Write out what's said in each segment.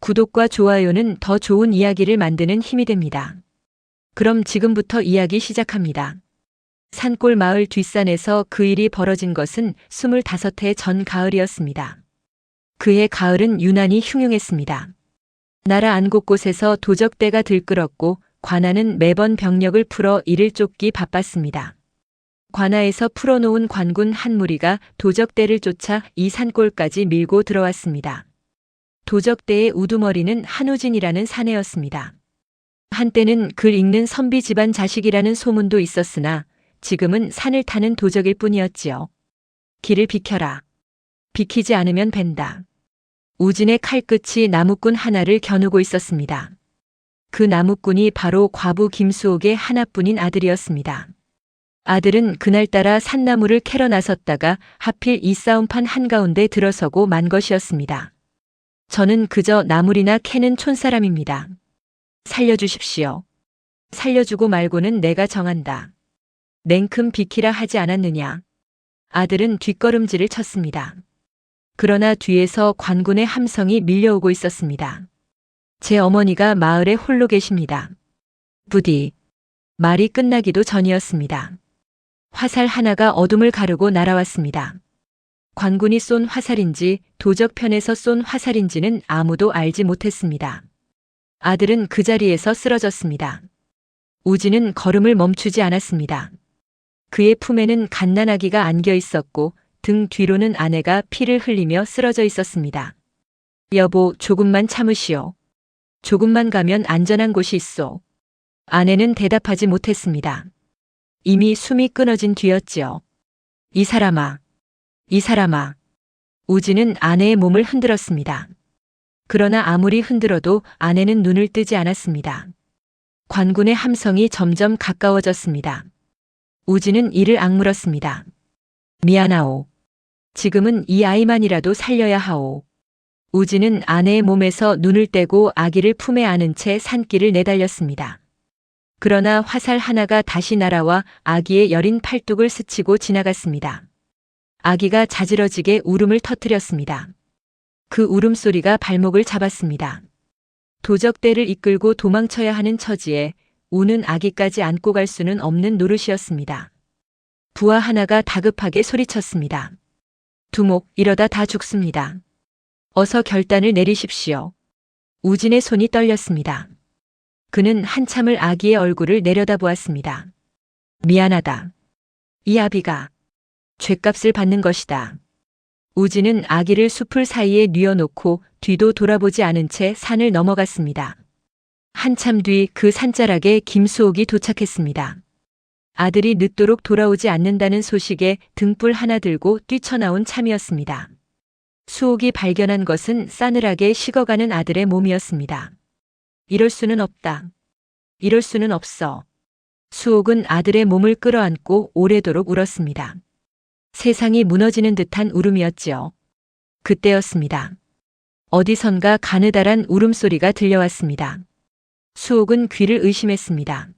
구독과 좋아요는 더 좋은 이야기를 만드는 힘이 됩니다. 그럼 지금부터 이야기 시작합니다. 산골 마을 뒷산에서 그 일이 벌어진 것은 25해 전 가을이었습니다. 그해 가을은 유난히 흉흉했습니다. 나라 안 곳곳에서 도적대가 들끓었고 관아는 매번 병력을 풀어 이를 쫓기 바빴습니다. 관아에서 풀어놓은 관군 한 무리가 도적대를 쫓아 이 산골까지 밀고 들어왔습니다. 도적대의 우두머리는 한우진이라는 사내였습니다. 한때는 글 읽는 선비 집안 자식이라는 소문도 있었으나 지금은 산을 타는 도적일 뿐이었지요. 길을 비켜라. 비키지 않으면 벤다. 우진의 칼끝이 나무꾼 하나를 겨누고 있었습니다. 그 나무꾼이 바로 과부 김수옥의 하나뿐인 아들이었습니다. 아들은 그날따라 산나무를 캐러 나섰다가 하필 이 싸움판 한가운데 들어서고 만 것이었습니다. 저는 그저 나물이나 캐는 촌사람입니다. 살려주십시오. 살려주고 말고는 내가 정한다. 냉큼 비키라 하지 않았느냐. 아들은 뒷걸음질을 쳤습니다. 그러나 뒤에서 관군의 함성이 밀려오고 있었습니다. 제 어머니가 마을에 홀로 계십니다. 부디. 말이 끝나기도 전이었습니다. 화살 하나가 어둠을 가르고 날아왔습니다. 관군이 쏜 화살인지 도적편에서 쏜 화살인지는 아무도 알지 못했습니다. 아들은 그 자리에서 쓰러졌습니다. 우진은 걸음을 멈추지 않았습니다. 그의 품에는 갓난아기가 안겨 있었고 등 뒤로는 아내가 피를 흘리며 쓰러져 있었습니다. 여보, 조금만 참으시오. 조금만 가면 안전한 곳이 있소. 아내는 대답하지 못했습니다. 이미 숨이 끊어진 뒤였지요. 이 사람아. 이 사람아. 우진은 아내의 몸을 흔들었습니다. 그러나 아무리 흔들어도 아내는 눈을 뜨지 않았습니다. 관군의 함성이 점점 가까워졌습니다. 우진은 이를 악물었습니다. 미안하오. 지금은 이 아이만이라도 살려야 하오. 우진은 아내의 몸에서 눈을 떼고 아기를 품에 안은 채 산길을 내달렸습니다. 그러나 화살 하나가 다시 날아와 아기의 여린 팔뚝을 스치고 지나갔습니다. 아기가 자지러지게 울음을 터뜨렸습니다. 그 울음소리가 발목을 잡았습니다. 도적대를 이끌고 도망쳐야 하는 처지에 우는 아기까지 안고 갈 수는 없는 노릇이었습니다. 부하 하나가 다급하게 소리쳤습니다. 두목, 이러다 다 죽습니다. 어서 결단을 내리십시오. 우진의 손이 떨렸습니다. 그는 한참을 아기의 얼굴을 내려다보았습니다. 미안하다. 이 아비가 죗값을 받는 것이다. 우진은 아기를 숲을 사이에 뉘어놓고 뒤도 돌아보지 않은 채 산을 넘어갔습니다. 한참 뒤 그 산자락에 김수옥이 도착했습니다. 아들이 늦도록 돌아오지 않는다는 소식에 등불 하나 들고 뛰쳐나온 참이었습니다. 수옥이 발견한 것은 싸늘하게 식어가는 아들의 몸이었습니다. 이럴 수는 없다. 이럴 수는 없어. 수옥은 아들의 몸을 끌어안고 오래도록 울었습니다. 세상이 무너지는 듯한 울음이었지요. 그때였습니다. 어디선가 가느다란 울음소리가 들려왔습니다. 수옥은 귀를 의심했습니다.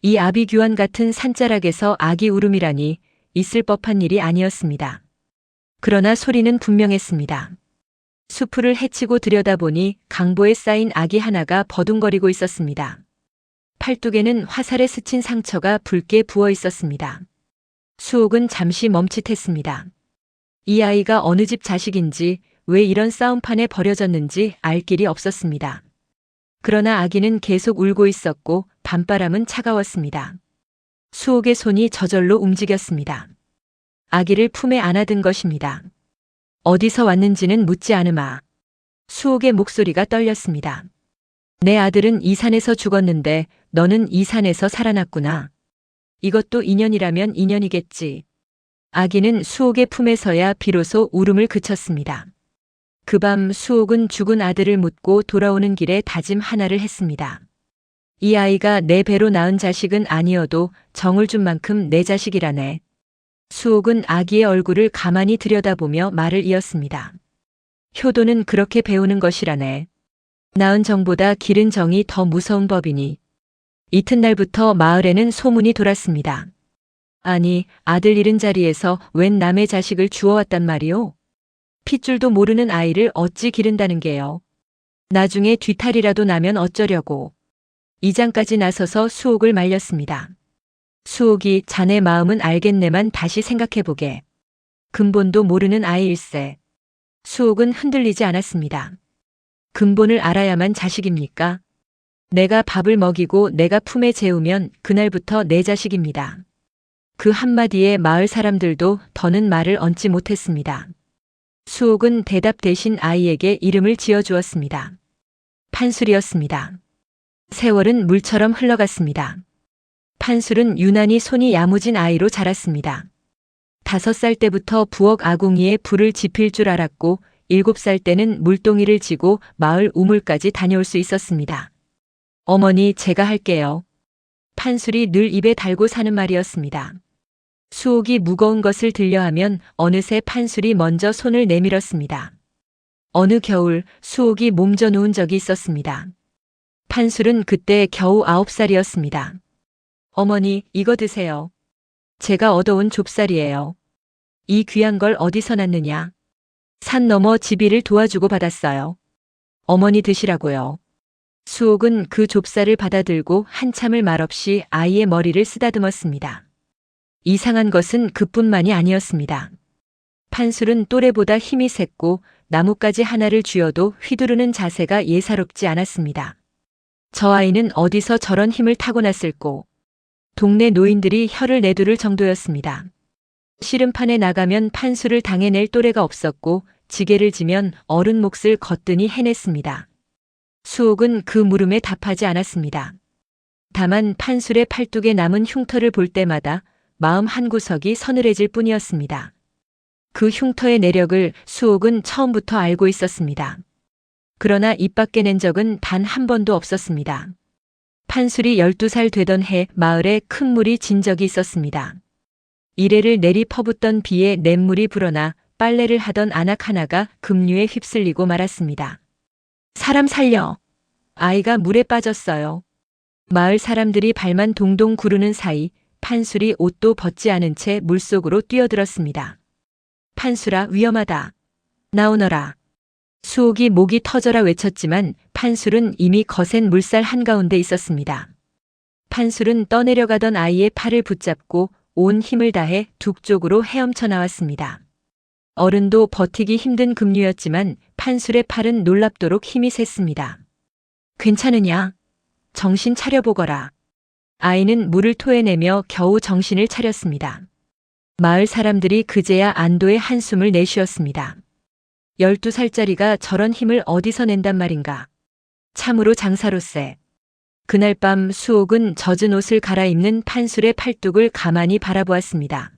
이 아비규환 같은 산자락에서 아기 울음이라니 있을 법한 일이 아니었습니다. 그러나 소리는 분명했습니다. 수풀을 헤치고 들여다보니 강보에 쌓인 아기 하나가 버둥거리고 있었습니다. 팔뚝에는 화살에 스친 상처가 붉게 부어 있었습니다. 수옥은 잠시 멈칫했습니다. 이 아이가 어느 집 자식인지 왜 이런 싸움판에 버려졌는지 알 길이 없었습니다. 그러나 아기는 계속 울고 있었고 밤바람은 차가웠습니다. 수옥의 손이 저절로 움직였습니다. 아기를 품에 안아든 것입니다. 어디서 왔는지는 묻지 않으마. 수옥의 목소리가 떨렸습니다. 내 아들은 이 산에서 죽었는데 너는 이 산에서 살아났구나. 이것도 인연이라면 인연이겠지. 아기는 수옥의 품에서야 비로소 울음을 그쳤습니다. 그 밤 수옥은 죽은 아들을 묻고 돌아오는 길에 다짐 하나를 했습니다. 이 아이가 내 배로 낳은 자식은 아니어도 정을 준 만큼 내 자식이라네. 수옥은 아기의 얼굴을 가만히 들여다보며 말을 이었습니다. 효도는 그렇게 배우는 것이라네. 낳은 정보다 기른 정이 더 무서운 법이니. 이튿날부터 마을에는 소문이 돌았습니다. 아니, 아들 잃은 자리에서 웬 남의 자식을 주워왔단 말이오? 핏줄도 모르는 아이를 어찌 기른다는 게요. 나중에 뒤탈이라도 나면 어쩌려고. 이장까지 나서서 수옥을 말렸습니다. 수옥이 자네 마음은 알겠네만 다시 생각해보게. 근본도 모르는 아이일세. 수옥은 흔들리지 않았습니다. 근본을 알아야만 자식입니까? 내가 밥을 먹이고 내가 품에 재우면 그날부터 내 자식입니다. 그 한마디에 마을 사람들도 더는 말을 얹지 못했습니다. 수옥은 대답 대신 아이에게 이름을 지어주었습니다. 판술이었습니다. 세월은 물처럼 흘러갔습니다. 판술은 유난히 손이 야무진 아이로 자랐습니다. 5살 때부터 부엌 아궁이에 불을 지필 줄 알았고 7살 때는 물동이를 지고 마을 우물까지 다녀올 수 있었습니다. 어머니, 제가 할게요. 판술이 늘 입에 달고 사는 말이었습니다. 수옥이 무거운 것을 들려하면 어느새 판술이 먼저 손을 내밀었습니다. 어느 겨울 수옥이 몸져 누운 적이 있었습니다. 판술은 그때 겨우 9살이었습니다. 어머니, 이거 드세요. 제가 얻어온 좁쌀이에요. 이 귀한 걸 어디서 났느냐? 산 너머 집이를 도와주고 받았어요. 어머니 드시라고요. 수옥은 그 좁쌀을 받아들고 한참을 말없이 아이의 머리를 쓰다듬었습니다. 이상한 것은 그뿐만이 아니었습니다. 판술은 또래보다 힘이 셌고 나뭇가지 하나를 쥐어도 휘두르는 자세가 예사롭지 않았습니다. 저 아이는 어디서 저런 힘을 타고났을꼬. 동네 노인들이 혀를 내두를 정도였습니다. 씨름판에 나가면 판술을 당해낼 또래가 없었고 지게를 지면 어른 몫을 거뜬히 해냈습니다. 수옥은 그 물음에 답하지 않았습니다. 다만 판술의 팔뚝에 남은 흉터를 볼 때마다 마음 한구석이 서늘해질 뿐이었습니다. 그 흉터의 내력을 수옥은 처음부터 알고 있었습니다. 그러나 입 밖에 낸 적은 단 한 번도 없었습니다. 판술이 12살 되던 해 마을에 큰 물이 진 적이 있었습니다. 이래를 내리 퍼붓던 비에 냇물이 불어나 빨래를 하던 아낙 하나가 급류에 휩쓸리고 말았습니다. 사람 살려! 아이가 물에 빠졌어요. 마을 사람들이 발만 동동 구르는 사이 판술이 옷도 벗지 않은 채 물속으로 뛰어들었습니다. 판술아, 위험하다. 나오너라. 수옥이 목이 터져라 외쳤지만 판술은 이미 거센 물살 한가운데 있었습니다. 판술은 떠내려가던 아이의 팔을 붙잡고 온 힘을 다해 둑 쪽으로 헤엄쳐 나왔습니다. 어른도 버티기 힘든 급류였지만 판술의 팔은 놀랍도록 힘이 셌습니다. 괜찮으냐? 정신 차려보거라. 아이는 물을 토해내며 겨우 정신을 차렸습니다. 마을 사람들이 그제야 안도의 한숨을 내쉬었습니다. 12살짜리가 저런 힘을 어디서 낸단 말인가. 참으로 장사로세. 그날 밤 수옥은 젖은 옷을 갈아입는 판술의 팔뚝을 가만히 바라보았습니다.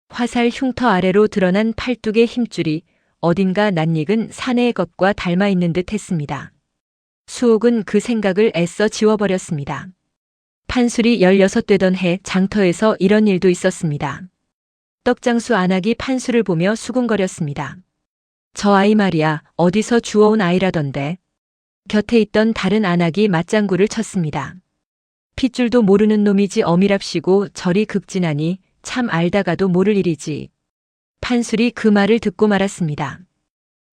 화살 흉터 아래로 드러난 팔뚝의 힘줄이 어딘가 낯익은 사내의 것과 닮아 있는 듯 했습니다. 수옥은 그 생각을 애써 지워버렸습니다. 판술이 16되던 해 장터에서 이런 일도 있었습니다. 떡장수 안악이 판술을 보며 수군거렸습니다. 저 아이 말이야, 어디서 주워온 아이라던데. 곁에 있던 다른 안악이 맞장구를 쳤습니다. 핏줄도 모르는 놈이지 어미랍시고 저리 극진하니 참 알다가도 모를 일이지. 판술이 그 말을 듣고 말았습니다.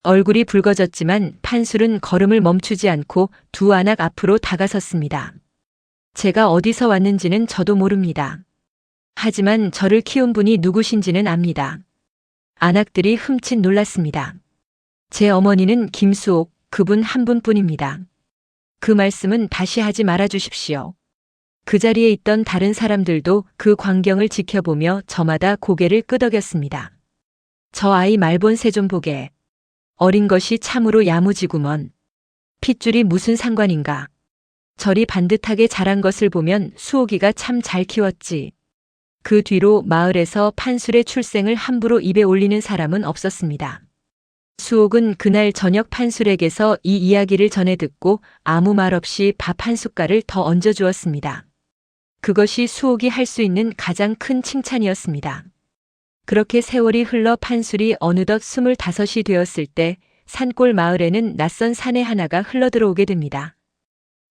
얼굴이 붉어졌지만 판술은 걸음을 멈추지 않고 두 안악 앞으로 다가섰습니다. 제가 어디서 왔는지는 저도 모릅니다. 하지만 저를 키운 분이 누구신지는 압니다. 안악들이 흠칫 놀랐습니다. 제 어머니는 김수옥, 그분 한 분뿐입니다. 그 말씀은 다시 하지 말아 주십시오. 그 자리에 있던 다른 사람들도 그 광경을 지켜보며 저마다 고개를 끄덕였습니다. 저 아이 말본새 좀 보게. 어린 것이 참으로 야무지구먼. 핏줄이 무슨 상관인가. 저리 반듯하게 자란 것을 보면 수옥이가 참 잘 키웠지. 그 뒤로 마을에서 판술의 출생을 함부로 입에 올리는 사람은 없었습니다. 수옥은 그날 저녁 판술에게서 이 이야기를 전해 듣고 아무 말 없이 밥 한 숟갈을 더 얹어주었습니다. 그것이 수옥이 할 수 있는 가장 큰 칭찬이었습니다. 그렇게 세월이 흘러 판술이 어느덧 25이 되었을 때 산골 마을에는 낯선 사내 하나가 흘러들어오게 됩니다.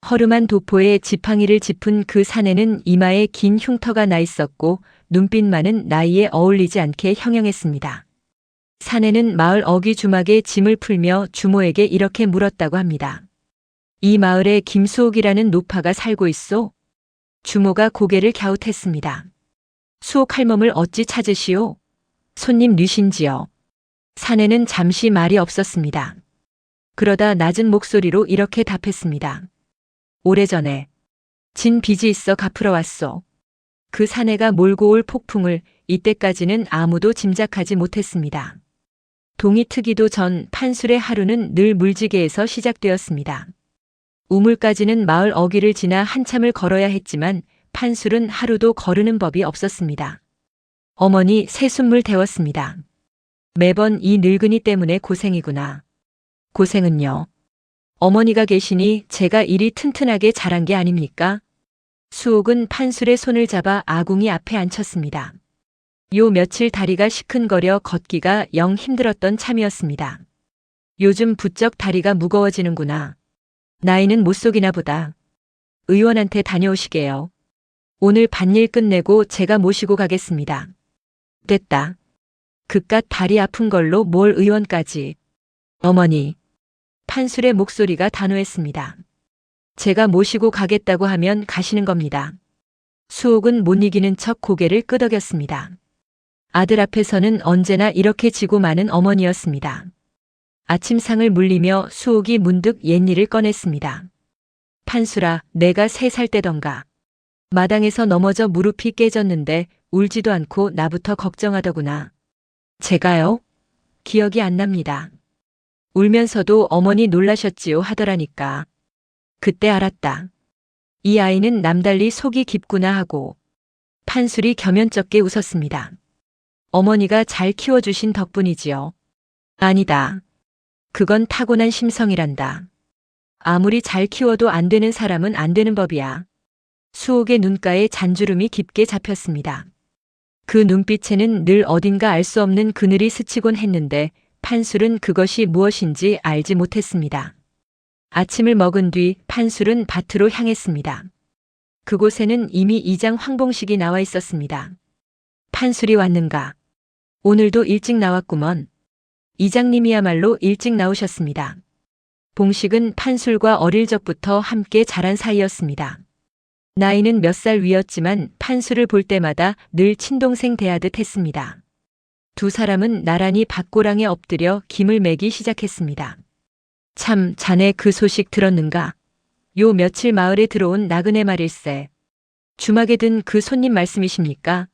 허름한 도포에 지팡이를 짚은 그 사내는 이마에 긴 흉터가 나 있었고 눈빛만은 나이에 어울리지 않게 형형했습니다. 사내는 마을 어귀 주막에 짐을 풀며 주모에게 이렇게 물었다고 합니다. 이 마을에 김수옥이라는 노파가 살고 있소? 주모가 고개를 갸웃했습니다. 수옥 할멈을 어찌 찾으시오? 손님 뉘신지요? 사내는 잠시 말이 없었습니다. 그러다 낮은 목소리로 이렇게 답했습니다. 오래전에 진 빚이 있어 갚으러 왔소. 그 사내가 몰고 올 폭풍을 이때까지는 아무도 짐작하지 못했습니다. 동이 트기도 전 판술의 하루는 늘 물지개에서 시작되었습니다. 우물까지는 마을 어귀를 지나 한참을 걸어야 했지만 판술은 하루도 거르는 법이 없었습니다. 어머니 새순물 데웠습니다. 매번 이 늙은이 때문에 고생이구나. 고생은요. 어머니가 계시니 제가 일이 튼튼하게 자란 게 아닙니까? 수옥은 판술의 손을 잡아 아궁이 앞에 앉혔습니다. 요 며칠 다리가 시큰거려 걷기가 영 힘들었던 참이었습니다. 요즘 부쩍 다리가 무거워지는구나. 나이는 못 속이나 보다. 의원한테 다녀오시게요. 오늘 밭일 끝내고 제가 모시고 가겠습니다. 됐다. 그깟 다리 아픈 걸로 뭘 의원까지. 어머니. 판술의 목소리가 단호했습니다. 제가 모시고 가겠다고 하면 가시는 겁니다. 수옥은 못 이기는 척 고개를 끄덕였습니다. 아들 앞에서는 언제나 이렇게 지고 마는 어머니였습니다. 아침상을 물리며 수옥이 문득 옛일을 꺼냈습니다. 판술아, 내가 3살 때던가. 마당에서 넘어져 무릎이 깨졌는데 울지도 않고 나부터 걱정하더구나. 제가요? 기억이 안 납니다. 울면서도 어머니 놀라셨지요 하더라니까. 그때 알았다. 이 아이는 남달리 속이 깊구나 하고. 판술이 겸연쩍게 웃었습니다. 어머니가 잘 키워주신 덕분이지요. 아니다. 그건 타고난 심성이란다. 아무리 잘 키워도 안 되는 사람은 안 되는 법이야. 수옥의 눈가에 잔주름이 깊게 잡혔습니다. 그 눈빛에는 늘 어딘가 알 수 없는 그늘이 스치곤 했는데 판술은 그것이 무엇인지 알지 못했습니다. 아침을 먹은 뒤 판술은 밭으로 향했습니다. 그곳에는 이미 이장 황봉식이 나와 있었습니다. 판술이 왔는가? 오늘도 일찍 나왔구먼. 이장님이야말로 일찍 나오셨습니다. 봉식은 판술과 어릴 적부터 함께 자란 사이였습니다. 나이는 몇 살 위였지만 판술을 볼 때마다 늘 친동생 대하듯 했습니다. 두 사람은 나란히 밭고랑에 엎드려 김을 매기 시작했습니다. 참, 자네 그 소식 들었는가? 요 며칠 마을에 들어온 나그네 말일세. 주막에 든 그 손님 말씀이십니까?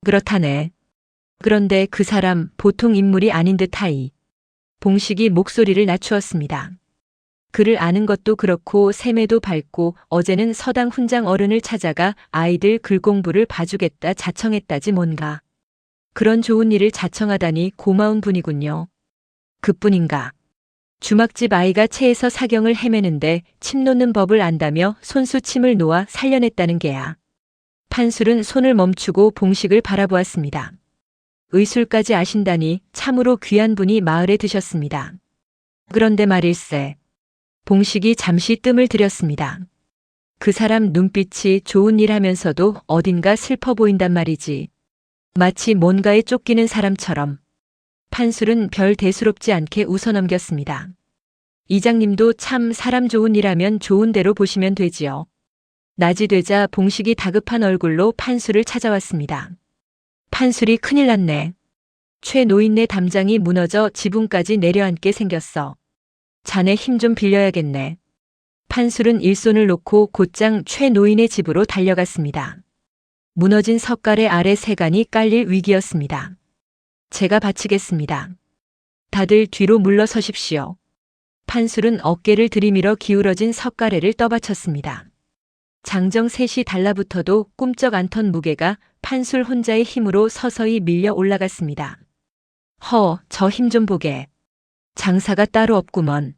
그렇다네. 그런데 그 사람 보통 인물이 아닌 듯하이. 봉식이 목소리를 낮추었습니다. 그를 아는 것도 그렇고 셈에도 밝고 어제는 서당 훈장 어른을 찾아가 아이들 글 공부를 봐주겠다 자청했다지 뭔가. 그런 좋은 일을 자청하다니 고마운 분이군요. 그뿐인가. 주막집 아이가 채에서 사경을 헤매는데 침 놓는 법을 안다며 손수 침을 놓아 살려냈다는 게야. 판술은 손을 멈추고 봉식을 바라보았습니다. 의술까지 아신다니 참으로 귀한 분이 마을에 드셨습니다. 그런데 말일세. 봉식이 잠시 뜸을 들였습니다. 그 사람 눈빛이 좋은 일 하면서도 어딘가 슬퍼 보인단 말이지. 마치 뭔가에 쫓기는 사람처럼. 판술은 별 대수롭지 않게 웃어넘겼습니다. 이장님도 참 사람 좋은 일 하면 좋은 대로 보시면 되지요. 낮이 되자 봉식이 다급한 얼굴로 판술을 찾아왔습니다. 판술이 큰일 났네. 최 노인네 담장이 무너져 지붕까지 내려앉게 생겼어. 자네 힘 좀 빌려야겠네. 판술은 일손을 놓고 곧장 최 노인의 집으로 달려갔습니다. 무너진 석가래 아래 세간이 깔릴 위기였습니다. 제가 바치겠습니다. 다들 뒤로 물러서십시오. 판술은 어깨를 들이밀어 기울어진 석가래를 떠받쳤습니다. 장정 셋이 달라붙어도 꿈쩍 않던 무게가 판술 혼자의 힘으로 서서히 밀려 올라갔습니다. 저 힘 좀 보게. 장사가 따로 없구먼.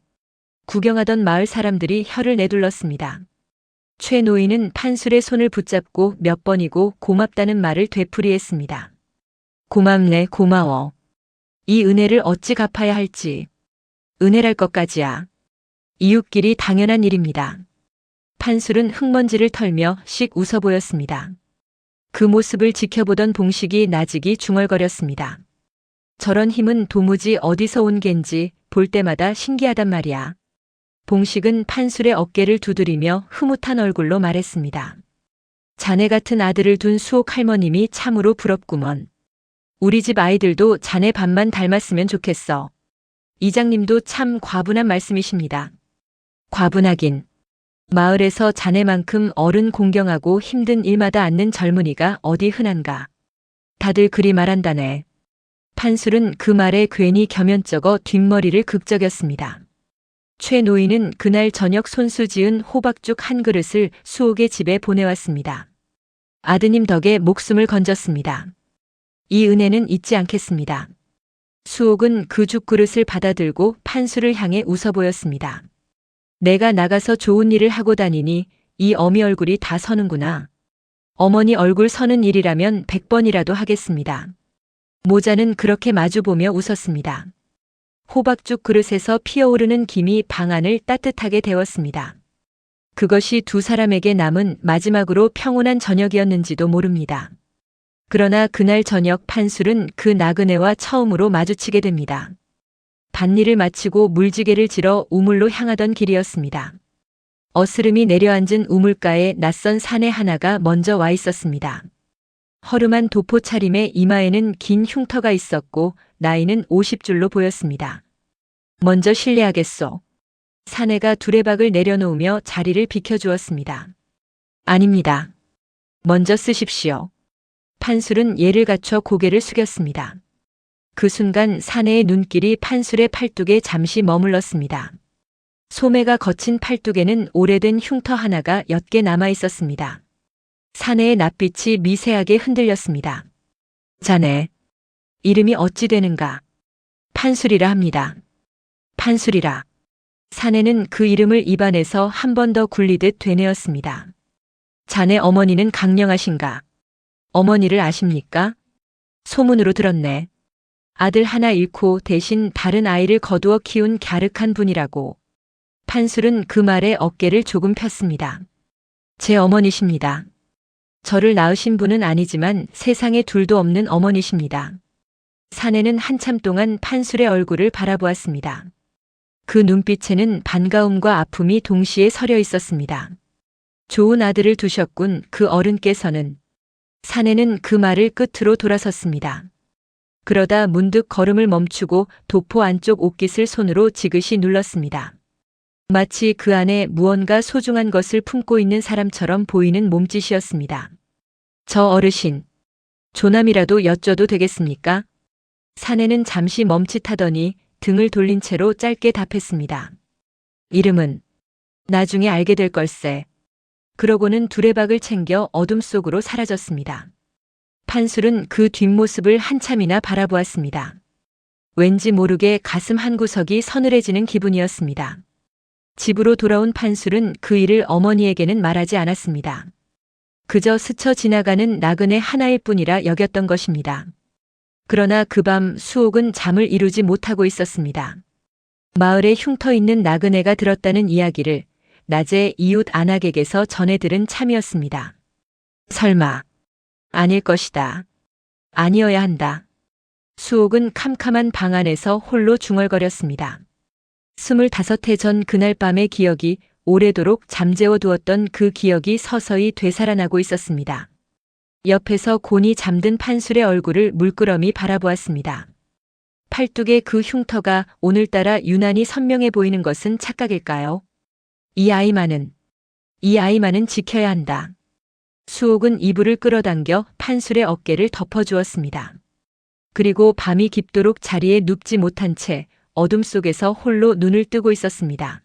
구경하던 마을 사람들이 혀를 내둘렀습니다. 최 노인은 판술의 손을 붙잡고 몇 번이고 고맙다는 말을 되풀이했습니다. 고맙네, 고마워. 이 은혜를 어찌 갚아야 할지. 은혜랄 것까지야. 이웃끼리 당연한 일입니다. 판술은 흙먼지를 털며 씩 웃어 보였습니다. 그 모습을 지켜보던 봉식이 나직이 중얼거렸습니다. 저런 힘은 도무지 어디서 온 겐지 볼 때마다 신기하단 말이야. 봉식은 판술의 어깨를 두드리며 흐뭇한 얼굴로 말했습니다. 자네 같은 아들을 둔 수옥 할머님이 참으로 부럽구먼. 우리 집 아이들도 자네 밥만 닮았으면 좋겠어. 이장님도 참 과분한 말씀이십니다. 과분하긴. 마을에서 자네만큼 어른 공경하고 힘든 일마다 앉는 젊은이가 어디 흔한가. 다들 그리 말한다네. 판술은 그 말에 괜히 겸연쩍어 뒷머리를 극적였습니다. 최 노인은 그날 저녁 손수 지은 호박죽 한 그릇을 수옥의 집에 보내왔습니다. 아드님 덕에 목숨을 건졌습니다. 이 은혜는 잊지 않겠습니다. 수옥은 그 죽그릇을 받아들고 판술을 향해 웃어 보였습니다. 내가 나가서 좋은 일을 하고 다니니 이 어미 얼굴이 다 서는구나. 어머니 얼굴 서는 일이라면 100번이라도 하겠습니다. 모자는 그렇게 마주보며 웃었습니다. 호박죽 그릇에서 피어오르는 김이 방안을 따뜻하게 데웠습니다. 그것이 두 사람에게 남은 마지막으로 평온한 저녁이었는지도 모릅니다. 그러나 그날 저녁 판술은 그 나그네와 처음으로 마주치게 됩니다. 밭일을 마치고 물지개를 지러 우물로 향하던 길이었습니다. 어스름이 내려앉은 우물가에 낯선 사내 하나가 먼저 와 있었습니다. 허름한 도포 차림에 이마에는 긴 흉터가 있었고 나이는 50줄로 보였습니다. 먼저 실례하겠소. 사내가 두레박을 내려놓으며 자리를 비켜주었습니다. 아닙니다. 먼저 쓰십시오. 판술은 예를 갖춰 고개를 숙였습니다. 그 순간 사내의 눈길이 판술의 팔뚝에 잠시 머물렀습니다. 소매가 거친 팔뚝에는 오래된 흉터 하나가 옅게 남아 있었습니다. 사내의 낯빛이 미세하게 흔들렸습니다. 자네, 이름이 어찌 되는가? 판술이라 합니다. 판술이라. 사내는 그 이름을 입안에서 한 번 더 굴리듯 되뇌었습니다. 자네 어머니는 강령하신가? 어머니를 아십니까? 소문으로 들었네. 아들 하나 잃고 대신 다른 아이를 거두어 키운 갸륵한 분이라고. 판술은 그 말에 어깨를 조금 폈습니다. 제 어머니십니다. 저를 낳으신 분은 아니지만 세상에 둘도 없는 어머니십니다. 사내는 한참 동안 판술의 얼굴을 바라보았습니다. 그 눈빛에는 반가움과 아픔이 동시에 서려 있었습니다. 좋은 아들을 두셨군. 그 어른께서는. 사내는 그 말을 끝으로 돌아섰습니다. 그러다 문득 걸음을 멈추고 도포 안쪽 옷깃을 손으로 지그시 눌렀습니다. 마치 그 안에 무언가 소중한 것을 품고 있는 사람처럼 보이는 몸짓이었습니다. 저 어르신, 조남이라도 여쭤도 되겠습니까? 사내는 잠시 멈칫하더니 등을 돌린 채로 짧게 답했습니다. 이름은 나중에 알게 될 걸세. 그러고는 두레박을 챙겨 어둠 속으로 사라졌습니다. 판술은 그 뒷모습을 한참이나 바라보았습니다. 왠지 모르게 가슴 한구석이 서늘해지는 기분이었습니다. 집으로 돌아온 판술은 그 일을 어머니에게는 말하지 않았습니다. 그저 스쳐 지나가는 나그네 하나일 뿐이라 여겼던 것입니다. 그러나 그 밤 수옥은 잠을 이루지 못하고 있었습니다. 마을에 흉터 있는 나그네가 들었다는 이야기를 낮에 이웃 안악에게서 전해 들은 참이었습니다. 설마 아닐 것이다. 아니어야 한다. 수옥은 캄캄한 방 안에서 홀로 중얼거렸습니다. 25해 전 그날 밤의 기억이 오래도록 잠재워 두었던 그 기억이 서서히 되살아나고 있었습니다. 옆에서 곤히 잠든 판술의 얼굴을 물끄러미 바라보았습니다. 팔뚝의 그 흉터가 오늘따라 유난히 선명해 보이는 것은 착각일까요? 이 아이만은 지켜야 한다. 수옥은 이불을 끌어당겨 판술의 어깨를 덮어주었습니다. 그리고 밤이 깊도록 자리에 눕지 못한 채 어둠 속에서 홀로 눈을 뜨고 있었습니다.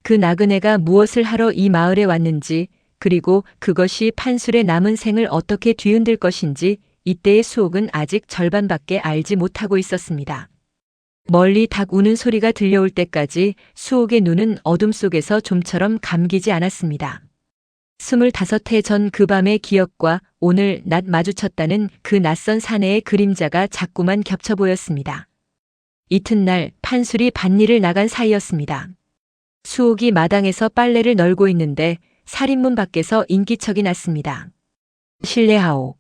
그 나그네가 무엇을 하러 이 마을에 왔는지, 그리고 그것이 판술의 남은 생을 어떻게 뒤흔들 것인지 이때의 수옥은 아직 절반밖에 알지 못하고 있었습니다. 멀리 닭 우는 소리가 들려올 때까지 수옥의 눈은 어둠 속에서 좀처럼 감기지 않았습니다. 25해 전 그 밤의 기억과 오늘 낮 마주쳤다는 그 낯선 사내의 그림자가 자꾸만 겹쳐 보였습니다. 이튿날 판술이 밭일을 나간 사이였습니다. 수옥이 마당에서 빨래를 널고 있는데 살인문 밖에서 인기척이 났습니다. 실례하오.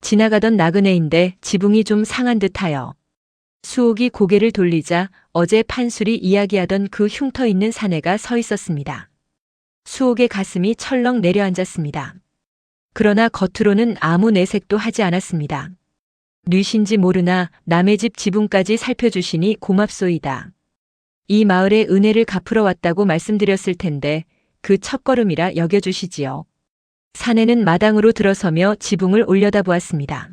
지나가던 나그네인데 지붕이 좀 상한 듯하여. 수옥이 고개를 돌리자 어제 판술이 이야기하던 그 흉터 있는 사내가 서 있었습니다. 수옥의 가슴이 철렁 내려앉았습니다. 그러나 겉으로는 아무 내색도 하지 않았습니다. 뉘신지 모르나 남의 집 지붕까지 살펴주시니 고맙소이다. 이 마을에 은혜를 갚으러 왔다고 말씀드렸을 텐데 그 첫걸음이라 여겨주시지요. 사내는 마당으로 들어서며 지붕을 올려다보았습니다.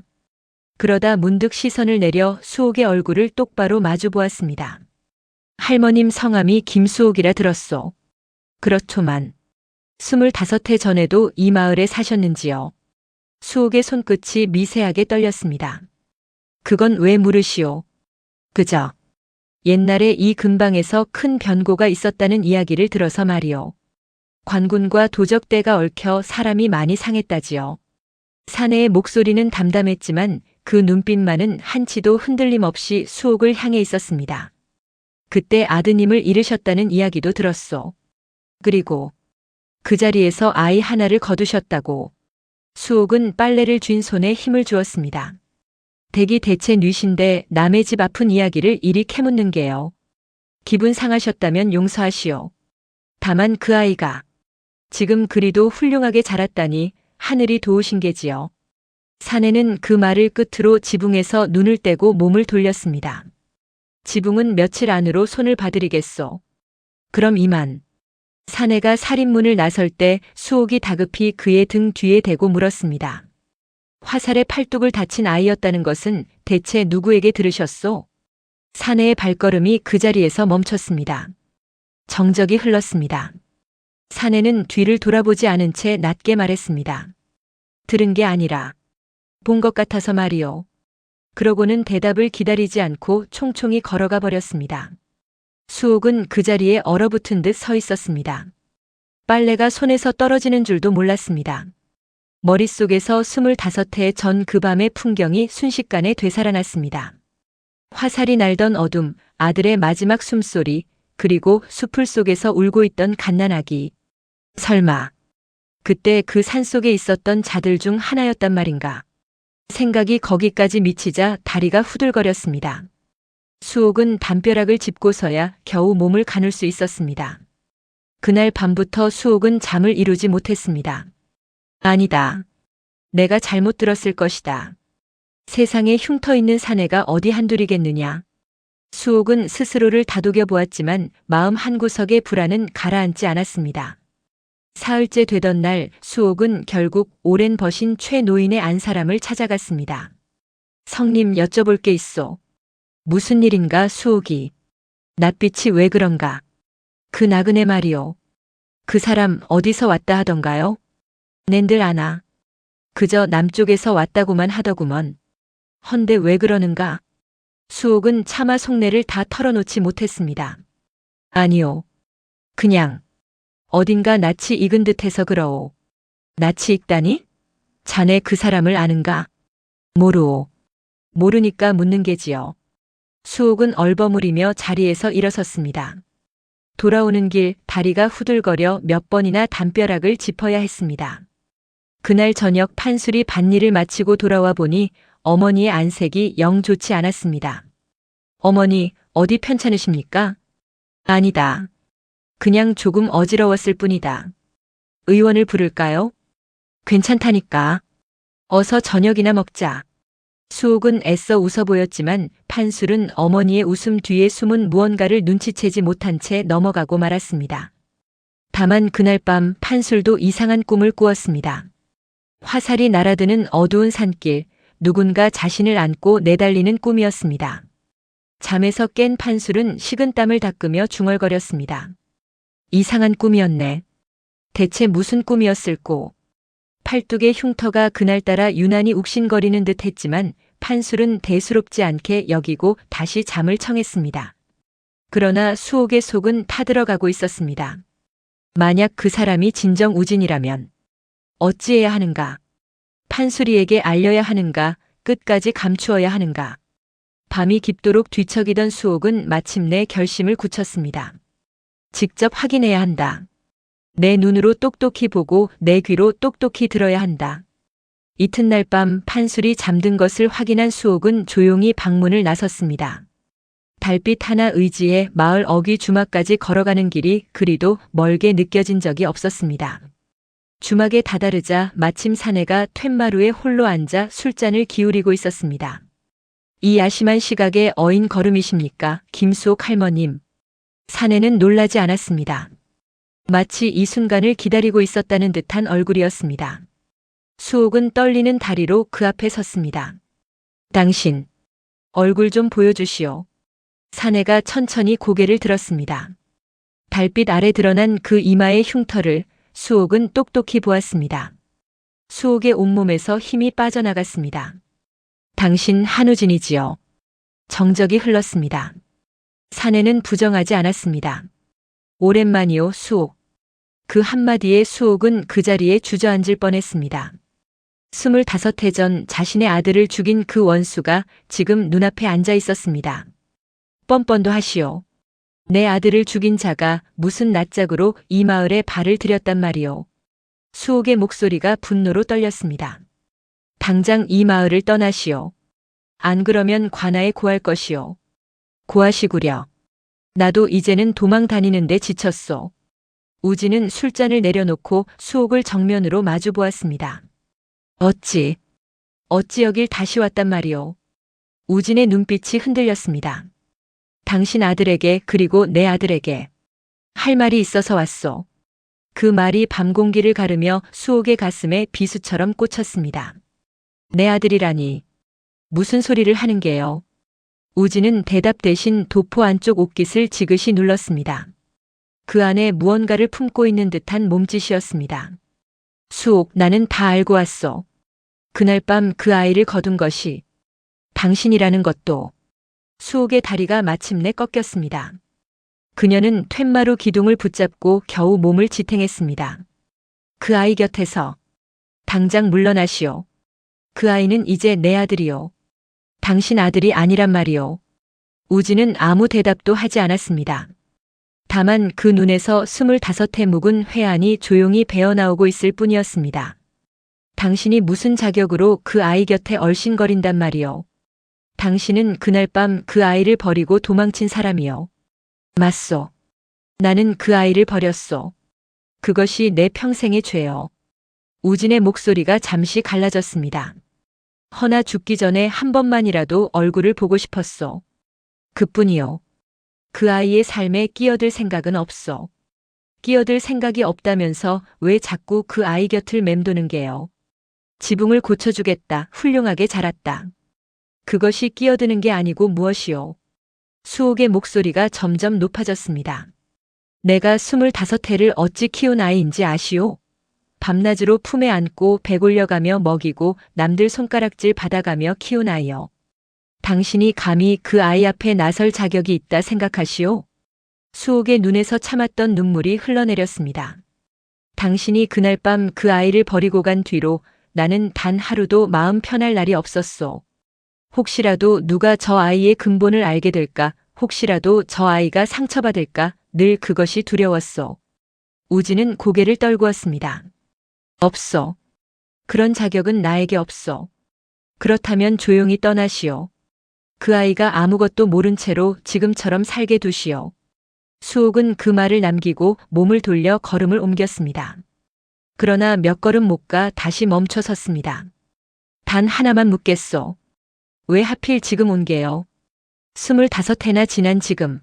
그러다 문득 시선을 내려 수옥의 얼굴을 똑바로 마주보았습니다. 할머님 성함이 김수옥이라 들었소. 그렇소만. 25해 전에도 이 마을에 사셨는지요. 수옥의 손끝이 미세하게 떨렸습니다. 그건 왜 물으시오? 그저 옛날에 이 근방에서 큰 변고가 있었다는 이야기를 들어서 말이오. 관군과 도적대가 얽혀 사람이 많이 상했다지요. 사내의 목소리는 담담했지만 그 눈빛만은 한치도 흔들림 없이 수옥을 향해 있었습니다. 그때 아드님을 잃으셨다는 이야기도 들었소. 그리고 그 자리에서 아이 하나를 거두셨다고. 수옥은 빨래를 쥔 손에 힘을 주었습니다. 댁이 대체 뉘신데 남의 집 아픈 이야기를 이리 캐묻는 게요. 기분 상하셨다면 용서하시오. 다만 그 아이가 지금 그리도 훌륭하게 자랐다니 하늘이 도우신 게지요. 사내는 그 말을 끝으로 지붕에서 눈을 떼고 몸을 돌렸습니다. 지붕은 며칠 안으로 손을 봐드리겠소. 그럼 이만. 사내가 살인문을 나설 때 수옥이 다급히 그의 등 뒤에 대고 물었습니다. 화살에 팔뚝을 다친 아이였다는 것은 대체 누구에게 들으셨소? 사내의 발걸음이 그 자리에서 멈췄습니다. 정적이 흘렀습니다. 사내는 뒤를 돌아보지 않은 채 낮게 말했습니다. 들은 게 아니라 본 것 같아서 말이오. 그러고는 대답을 기다리지 않고 총총히 걸어가 버렸습니다. 수옥은 그 자리에 얼어붙은 듯 서 있었습니다. 빨래가 손에서 떨어지는 줄도 몰랐습니다. 머릿속에서 25해 전 그 밤의 풍경이 순식간에 되살아났습니다. 화살이 날던 어둠, 아들의 마지막 숨소리, 그리고 수풀 속에서 울고 있던 갓난아기. 설마 그때 그 산속에 있었던 자들 중 하나였단 말인가. 생각이 거기까지 미치자 다리가 후들거렸습니다. 수옥은 담벼락을 짚고서야 겨우 몸을 가눌 수 있었습니다. 그날 밤부터 수옥은 잠을 이루지 못했습니다. 아니다. 내가 잘못 들었을 것이다. 세상에 흉터 있는 사내가 어디 한둘이겠느냐. 수옥은 스스로를 다독여 보았지만 마음 한구석의 불안은 가라앉지 않았습니다. 사흘째 되던 날 수옥은 결국 오랜 버신 최 노인의 안 사람을 찾아갔습니다. 성님 여쭤볼 게 있소. 무슨 일인가 수옥이. 낯빛이 왜 그런가. 그 나그네 말이오. 그 사람 어디서 왔다 하던가요? 낸들 아나. 그저 남쪽에서 왔다고만 하더구먼. 헌데 왜 그러는가? 수옥은 차마 속내를 다 털어놓지 못했습니다. 아니오. 그냥 어딘가 낯이 익은 듯해서 그러오. 낯이 익다니? 자네 그 사람을 아는가? 모르오. 모르니까 묻는 게지요. 수옥은 얼버무리며 자리에서 일어섰습니다. 돌아오는 길 다리가 후들거려 몇 번이나 담벼락을 짚어야 했습니다. 그날 저녁 판술이 밭일을 마치고 돌아와 보니 어머니의 안색이 영 좋지 않았습니다. 어머니, 어디 편찮으십니까? 아니다. 그냥 조금 어지러웠을 뿐이다. 의원을 부를까요? 괜찮다니까. 어서 저녁이나 먹자. 수옥은 애써 웃어 보였지만 판술은 어머니의 웃음 뒤에 숨은 무언가를 눈치채지 못한 채 넘어가고 말았습니다. 다만 그날 밤 판술도 이상한 꿈을 꾸었습니다. 화살이 날아드는 어두운 산길, 누군가 자신을 안고 내달리는 꿈이었습니다. 잠에서 깬 판술은 식은땀을 닦으며 중얼거렸습니다. 이상한 꿈이었네. 대체 무슨 꿈이었을꼬. 팔뚝의 흉터가 그날따라 유난히 욱신거리는 듯 했지만 판술은 대수롭지 않게 여기고 다시 잠을 청했습니다. 그러나 수옥의 속은 타들어가고 있었습니다. 만약 그 사람이 진정 우진이라면 어찌해야 하는가? 판수리에게 알려야 하는가? 끝까지 감추어야 하는가? 밤이 깊도록 뒤척이던 수옥은 마침내 결심을 굳혔습니다. 직접 확인해야 한다. 내 눈으로 똑똑히 보고 내 귀로 똑똑히 들어야 한다. 이튿날 밤 판술이 잠든 것을 확인한 수옥은 조용히 방문을 나섰습니다. 달빛 하나 의지에 마을 어귀 주막까지 걸어가는 길이 그리도 멀게 느껴진 적이 없었습니다. 주막에 다다르자 마침 사내가 툇마루에 홀로 앉아 술잔을 기울이고 있었습니다. 이 야심한 시각에 어인 걸음이십니까, 김수옥 할머님. 사내는 놀라지 않았습니다. 마치 이 순간을 기다리고 있었다는 듯한 얼굴이었습니다. 수옥은 떨리는 다리로 그 앞에 섰습니다. 당신, 얼굴 좀 보여주시오. 사내가 천천히 고개를 들었습니다. 달빛 아래 드러난 그 이마의 흉터를 수옥은 똑똑히 보았습니다. 수옥의 온몸에서 힘이 빠져나갔습니다. 당신 한우진이지요. 정적이 흘렀습니다. 사내는 부정하지 않았습니다. 오랜만이요, 수옥. 그 한마디에 수옥은 그 자리에 주저앉을 뻔했습니다. 25해 전 자신의 아들을 죽인 그 원수가 지금 눈앞에 앉아 있었습니다. 뻔뻔도 하시오. 내 아들을 죽인 자가 무슨 낯짝으로 이 마을에 발을 들였단 말이오. 수옥의 목소리가 분노로 떨렸습니다. 당장 이 마을을 떠나시오. 안 그러면 관아에 고할 것이오. 고하시구려. 나도 이제는 도망 다니는데 지쳤소. 우진은 술잔을 내려놓고 수옥을 정면으로 마주 보았습니다. 어찌 여길 다시 왔단 말이오. 우진의 눈빛이 흔들렸습니다. 당신 아들에게 그리고 내 아들에게 할 말이 있어서 왔소. 그 말이 밤 공기를 가르며 수옥의 가슴에 비수처럼 꽂혔습니다. 내 아들이라니 무슨 소리를 하는 게요. 우진은 대답 대신 도포 안쪽 옷깃을 지그시 눌렀습니다. 그 안에 무언가를 품고 있는 듯한 몸짓이었습니다. 수옥, 나는 다 알고 왔소. 그날 밤 그 아이를 거둔 것이 당신이라는 것도. 수옥의 다리가 마침내 꺾였습니다. 그녀는 툇마루 기둥을 붙잡고 겨우 몸을 지탱했습니다. 그 아이 곁에서 당장 물러나시오. 그 아이는 이제 내 아들이요. 당신 아들이 아니란 말이오. 우진은 아무 대답도 하지 않았습니다. 다만 그 눈에서 25해 묵은 회한이 조용히 배어나오고 있을 뿐이었습니다. 당신이 무슨 자격으로 그 아이 곁에 얼씬거린단 말이오. 당신은 그날 밤 그 아이를 버리고 도망친 사람이요. 맞소. 나는 그 아이를 버렸소. 그것이 내 평생의 죄요. 우진의 목소리가 잠시 갈라졌습니다. 허나 죽기 전에 한 번만이라도 얼굴을 보고 싶었소. 그뿐이요. 그 아이의 삶에 끼어들 생각은 없소. 끼어들 생각이 없다면서 왜 자꾸 그 아이 곁을 맴도는 게요. 지붕을 고쳐주겠다. 훌륭하게 자랐다. 그것이 끼어드는 게 아니고 무엇이요. 수옥의 목소리가 점점 높아졌습니다. 내가 25해를 어찌 키운 아이인지 아시오? 밤낮으로 품에 안고 배골려가며 먹이고 남들 손가락질 받아가며 키운 아이요. 당신이 감히 그 아이 앞에 나설 자격이 있다 생각하시오? 수옥의 눈에서 참았던 눈물이 흘러내렸습니다. 당신이 그날 밤 그 아이를 버리고 간 뒤로 나는 단 하루도 마음 편할 날이 없었소. 혹시라도 누가 저 아이의 근본을 알게 될까, 혹시라도 저 아이가 상처받을까, 늘 그것이 두려웠소. 우진은 고개를 떨구었습니다. 없소. 그런 자격은 나에게 없소. 그렇다면 조용히 떠나시오. 그 아이가 아무것도 모른 채로 지금처럼 살게 두시오. 수옥은 그 말을 남기고 몸을 돌려 걸음을 옮겼습니다. 그러나 몇 걸음 못 가 다시 멈춰 섰습니다. 단 하나만 묻겠소. 왜 하필 지금 온 게요? 25해나 지난 지금.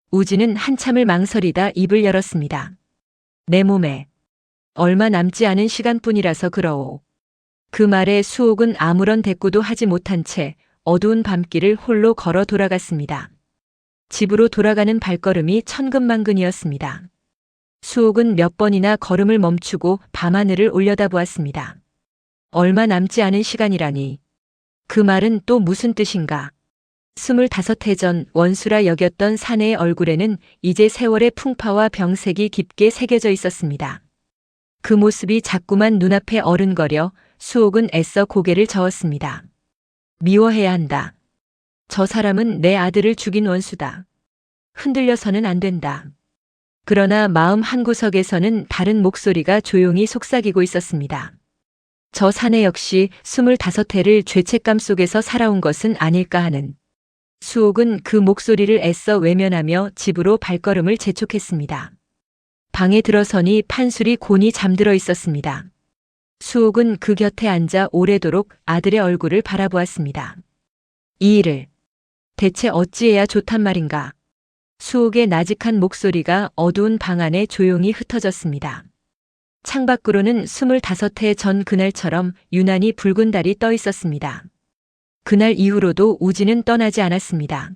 우진은 한참을 망설이다 입을 열었습니다. 내 몸에 얼마 남지 않은 시간뿐이라서 그러오. 그 말에 수옥은 아무런 대꾸도 하지 못한 채 어두운 밤길을 홀로 걸어 돌아갔습니다. 집으로 돌아가는 발걸음이 천근만근이었습니다. 수옥은 몇 번이나 걸음을 멈추고 밤하늘을 올려다보았습니다. 얼마 남지 않은 시간이라니. 그 말은 또 무슨 뜻인가? 25해 전 원수라 여겼던 사내의 얼굴에는 이제 세월의 풍파와 병색이 깊게 새겨져 있었습니다. 그 모습이 자꾸만 눈앞에 어른거려 수옥은 애써 고개를 저었습니다. 미워해야 한다. 저 사람은 내 아들을 죽인 원수다. 흔들려서는 안 된다. 그러나 마음 한구석에서는 다른 목소리가 조용히 속삭이고 있었습니다. 저 사내 역시 25해를 죄책감 속에서 살아온 것은 아닐까 하는. 수옥은 그 목소리를 애써 외면하며 집으로 발걸음을 재촉했습니다. 방에 들어서니 판술이 곤히 잠들어 있었습니다. 수옥은 그 곁에 앉아 오래도록 아들의 얼굴을 바라보았습니다. 이 일을 대체 어찌해야 좋단 말인가? 수옥의 나직한 목소리가 어두운 방 안에 조용히 흩어졌습니다. 창밖으로는 25해 전 그날처럼 유난히 붉은 달이 떠 있었습니다. 그날 이후로도 우진은 떠나지 않았습니다.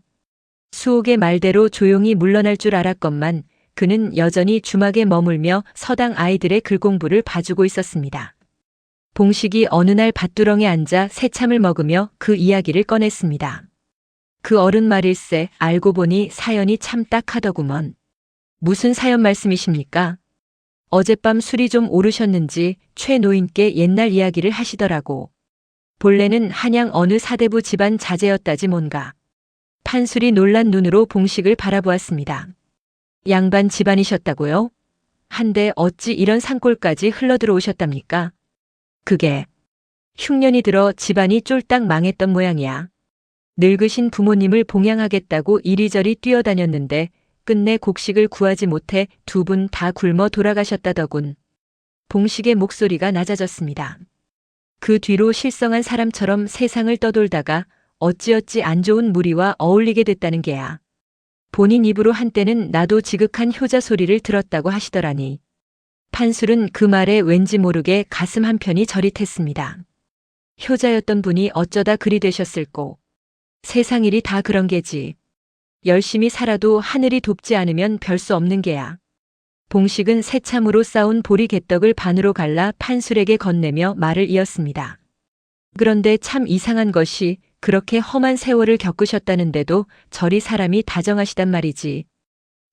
수옥의 말대로 조용히 물러날 줄 알았건만 그는 여전히 주막에 머물며 서당 아이들의 글공부를 봐주고 있었습니다. 봉식이 어느 날 밭두렁에 앉아 새참을 먹으며 그 이야기를 꺼냈습니다. 그 어른 말일세 알고 보니 사연이 참 딱하더구먼. 무슨 사연 말씀이십니까? 어젯밤 술이 좀 오르셨는지 최 노인께 옛날 이야기를 하시더라고. 본래는 한양 어느 사대부 집안 자제였다지 뭔가. 판술이 놀란 눈으로 봉식을 바라보았습니다. 양반 집안이셨다고요? 한데 어찌 이런 산골까지 흘러들어오셨답니까? 그게 흉년이 들어 집안이 쫄딱 망했던 모양이야. 늙으신 부모님을 봉양하겠다고 이리저리 뛰어다녔는데 끝내 곡식을 구하지 못해 두 분 다 굶어 돌아가셨다더군. 봉식의 목소리가 낮아졌습니다. 그 뒤로 실성한 사람처럼 세상을 떠돌다가 어찌어찌 안 좋은 무리와 어울리게 됐다는 게야. 본인 입으로 한때는 나도 지극한 효자 소리를 들었다고 하시더라니. 판술은 그 말에 왠지 모르게 가슴 한편이 저릿했습니다. 효자였던 분이 어쩌다 그리 되셨을꼬. 세상 일이 다 그런 게지. 열심히 살아도 하늘이 돕지 않으면 별 수 없는 게야. 봉식은 새참으로 싸운 보리개떡을 반으로 갈라 판술에게 건네며 말을 이었습니다. 그런데 참 이상한 것이 그렇게 험한 세월을 겪으셨다는데도 저리 사람이 다정하시단 말이지.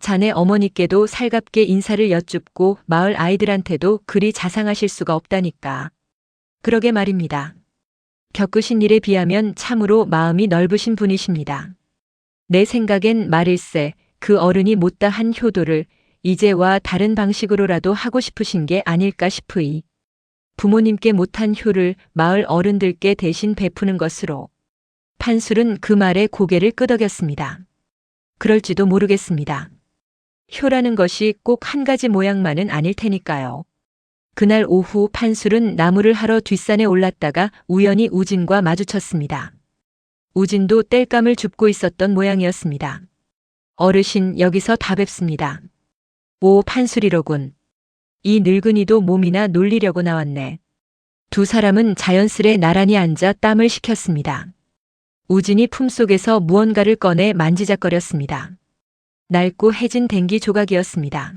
자네 어머니께도 살갑게 인사를 여쭙고 마을 아이들한테도 그리 자상하실 수가 없다니까. 그러게 말입니다. 겪으신 일에 비하면 참으로 마음이 넓으신 분이십니다. 내 생각엔 말일세 그 어른이 못다한 효도를 이제와 다른 방식으로라도 하고 싶으신 게 아닐까 싶으이. 부모님께 못한 효를 마을 어른들께 대신 베푸는 것으로. 판술은 그 말에 고개를 끄덕였습니다. 그럴지도 모르겠습니다. 효라는 것이 꼭 한 가지 모양만은 아닐 테니까요. 그날 오후 판술은 나무를 하러 뒷산에 올랐다가 우연히 우진과 마주쳤습니다. 우진도 땔감을 줍고 있었던 모양이었습니다. 어르신 여기서 다 뵙습니다. 오 판술이로군. 이 늙은이도 몸이나 놀리려고 나왔네. 두 사람은 자연스레 나란히 앉아 땀을 식혔습니다. 우진이 품속에서 무언가를 꺼내 만지작거렸습니다. 낡고 해진 댕기 조각이었습니다.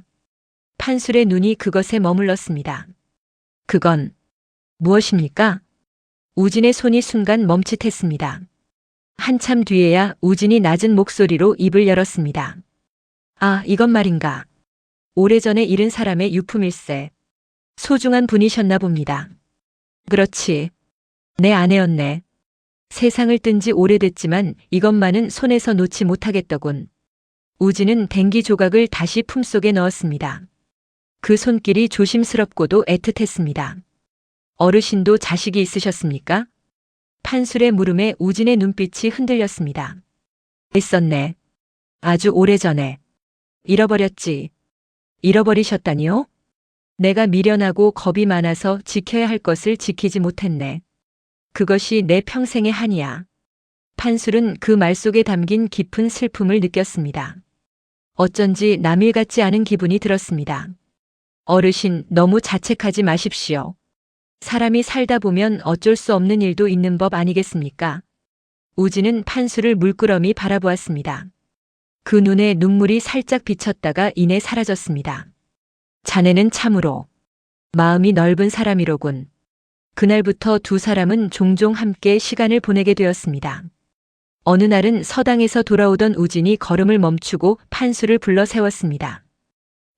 판술의 눈이 그것에 머물렀습니다. 그건 무엇입니까? 우진의 손이 순간 멈칫했습니다. 한참 뒤에야 우진이 낮은 목소리로 입을 열었습니다. 아, 이건 말인가. 오래전에 잃은 사람의 유품일세. 소중한 분이셨나 봅니다. 그렇지. 내 아내였네. 세상을 뜬 지 오래됐지만 이것만은 손에서 놓지 못하겠더군. 우진은 댕기 조각을 다시 품속에 넣었습니다. 그 손길이 조심스럽고도 애틋했습니다. 어르신도 자식이 있으셨습니까? 판술의 물음에 우진의 눈빛이 흔들렸습니다. 있었네. 아주 오래전에. 잃어버렸지. 잃어버리셨다니요? 내가 미련하고 겁이 많아서 지켜야 할 것을 지키지 못했네. 그것이 내 평생의 한이야. 판술은 그 말 속에 담긴 깊은 슬픔을 느꼈습니다. 어쩐지 남일 같지 않은 기분이 들었습니다. 어르신 너무 자책하지 마십시오. 사람이 살다 보면 어쩔 수 없는 일도 있는 법 아니겠습니까? 우진은 판술을 물끄러미 바라보았습니다. 그 눈에 눈물이 살짝 비쳤다가 이내 사라졌습니다. 자네는 참으로 마음이 넓은 사람이로군. 그날부터 두 사람은 종종 함께 시간을 보내게 되었습니다. 어느 날은 서당에서 돌아오던 우진이 걸음을 멈추고 판술을 불러 세웠습니다.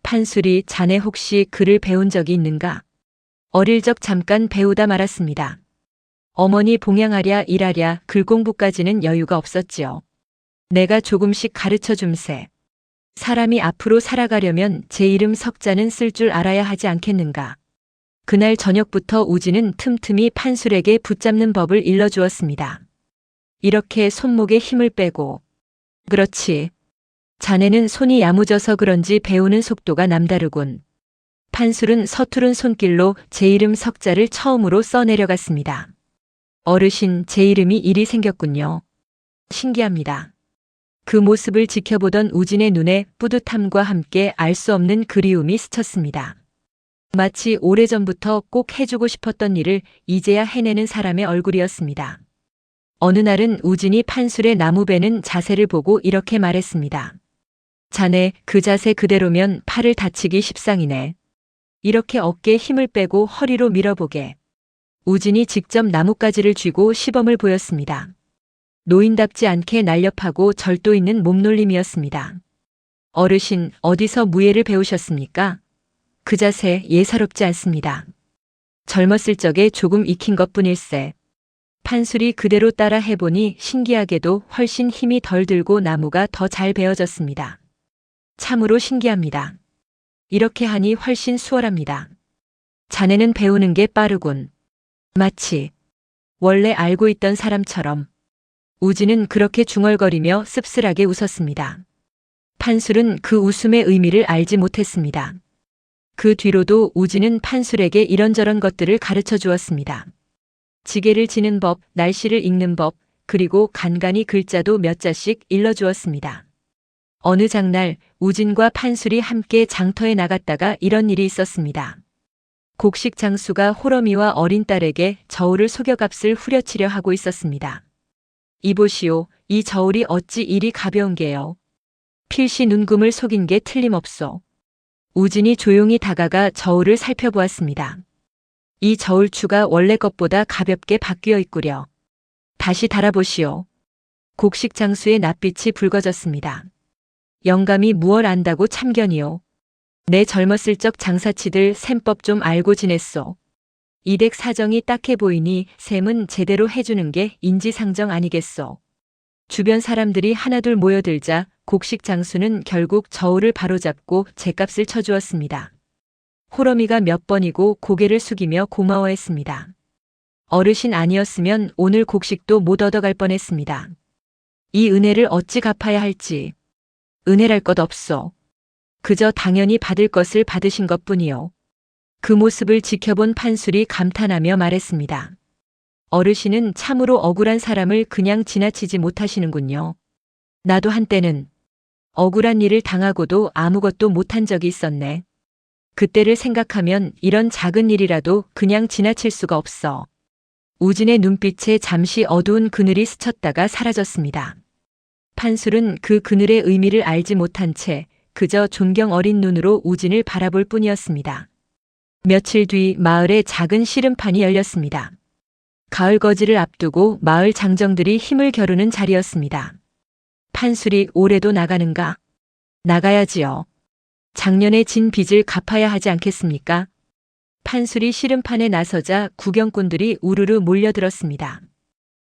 판술이 자네 혹시 글을 배운 적이 있는가? 어릴 적 잠깐 배우다 말았습니다. 어머니 봉양하랴 일하랴 글 공부까지는 여유가 없었지요. 내가 조금씩 가르쳐 줌세. 사람이 앞으로 살아가려면 제 이름 석자는 쓸 줄 알아야 하지 않겠는가. 그날 저녁부터 우진은 틈틈이 판술에게 붙잡는 법을 일러주었습니다. 이렇게 손목에 힘을 빼고 그렇지. 자네는 손이 야무져서 그런지 배우는 속도가 남다르군. 판술은 서투른 손길로 제 이름 석자를 처음으로 써내려갔습니다. 어르신, 제 이름이 이리 생겼군요. 신기합니다. 그 모습을 지켜보던 우진의 눈에 뿌듯함과 함께 알 수 없는 그리움이 스쳤습니다. 마치 오래전부터 꼭 해주고 싶었던 일을 이제야 해내는 사람의 얼굴이었습니다. 어느 날은 우진이 판술의 나무 베는 자세를 보고 이렇게 말했습니다. 자네, 그 자세 그대로면 팔을 다치기 십상이네. 이렇게 어깨에 힘을 빼고 허리로 밀어보게. 우진이 직접 나뭇가지를 쥐고 시범을 보였습니다. 노인답지 않게 날렵하고 절도 있는 몸놀림이었습니다. 어르신, 어디서 무예를 배우셨습니까? 그 자세 예사롭지 않습니다. 젊었을 적에 조금 익힌 것뿐일세. 판술이 그대로 따라 해보니 신기하게도 훨씬 힘이 덜 들고 나무가 더 잘 베어졌습니다. 참으로 신기합니다. 이렇게 하니 훨씬 수월합니다. 자네는 배우는 게 빠르군. 마치 원래 알고 있던 사람처럼. 우진은 그렇게 중얼거리며 씁쓸하게 웃었습니다. 판술은 그 웃음의 의미를 알지 못했습니다. 그 뒤로도 우진은 판술에게 이런저런 것들을 가르쳐 주었습니다. 지게를 지는 법, 날씨를 읽는 법, 그리고 간간히 글자도 몇 자씩 일러주었습니다. 어느 장날 우진과 판술이 함께 장터에 나갔다가 이런 일이 있었습니다. 곡식 장수가 호러미와 어린 딸에게 저울을 속여값을 후려치려 하고 있었습니다. 이보시오, 이 저울이 어찌 이리 가벼운 게요. 필시 눈금을 속인 게 틀림없소. 우진이 조용히 다가가 저울을 살펴보았습니다. 이 저울추가 원래 것보다 가볍게 바뀌어 있구려. 다시 달아보시오. 곡식 장수의 낯빛이 붉어졌습니다. 영감이 무얼 안다고 참견이오. 내 젊었을 적 장사치들 셈법 좀 알고 지냈소. 이댁 사정이 딱해 보이니 셈은 제대로 해주는 게 인지상정 아니겠소. 주변 사람들이 하나둘 모여들자 곡식 장수는 결국 저울을 바로잡고 제값을 쳐주었습니다. 호러미가 몇 번이고 고개를 숙이며 고마워했습니다. 어르신 아니었으면 오늘 곡식도 못 얻어갈 뻔했습니다. 이 은혜를 어찌 갚아야 할지. 은혜랄 것 없소. 그저 당연히 받을 것을 받으신 것뿐이요. 그 모습을 지켜본 판술이 감탄하며 말했습니다. 어르신은 참으로 억울한 사람을 그냥 지나치지 못하시는군요. 나도 한때는 억울한 일을 당하고도 아무것도 못한 적이 있었네. 그때를 생각하면 이런 작은 일이라도 그냥 지나칠 수가 없어. 우진의 눈빛에 잠시 어두운 그늘이 스쳤다가 사라졌습니다. 판술은 그 그늘의 의미를 알지 못한 채 그저 존경 어린 눈으로 우진을 바라볼 뿐이었습니다. 며칠 뒤 마을에 작은 씨름판이 열렸습니다. 가을 거지를 앞두고 마을 장정들이 힘을 겨루는 자리였습니다. 판술이 올해도 나가는가? 나가야지요. 작년에 진 빚을 갚아야 하지 않겠습니까? 판술이 씨름판에 나서자 구경꾼들이 우르르 몰려들었습니다.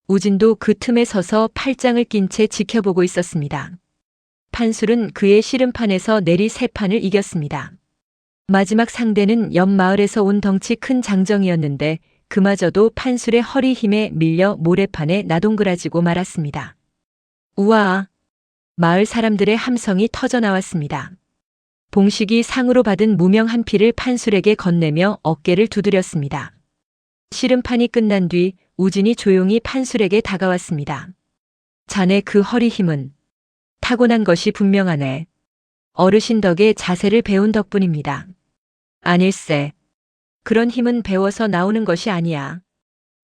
우진도 그 틈에 서서 팔짱을 낀 채 지켜보고 있었습니다. 판술은 그의 씨름판에서 내리 3판을 이겼습니다. 마지막 상대는 옆 마을에서 온 덩치 큰 장정이었는데 그마저도 판술의 허리 힘에 밀려 모래판에 나동그라지고 말았습니다. 우와! 마을 사람들의 함성이 터져나왔습니다. 봉식이 상으로 받은 무명 한 피를 판술에게 건네며 어깨를 두드렸습니다. 씨름판이 끝난 뒤 우진이 조용히 판술에게 다가왔습니다. 자네 그 허리 힘은 타고난 것이 분명하네. 어르신 덕에 자세를 배운 덕분입니다. 아닐세. 그런 힘은 배워서 나오는 것이 아니야.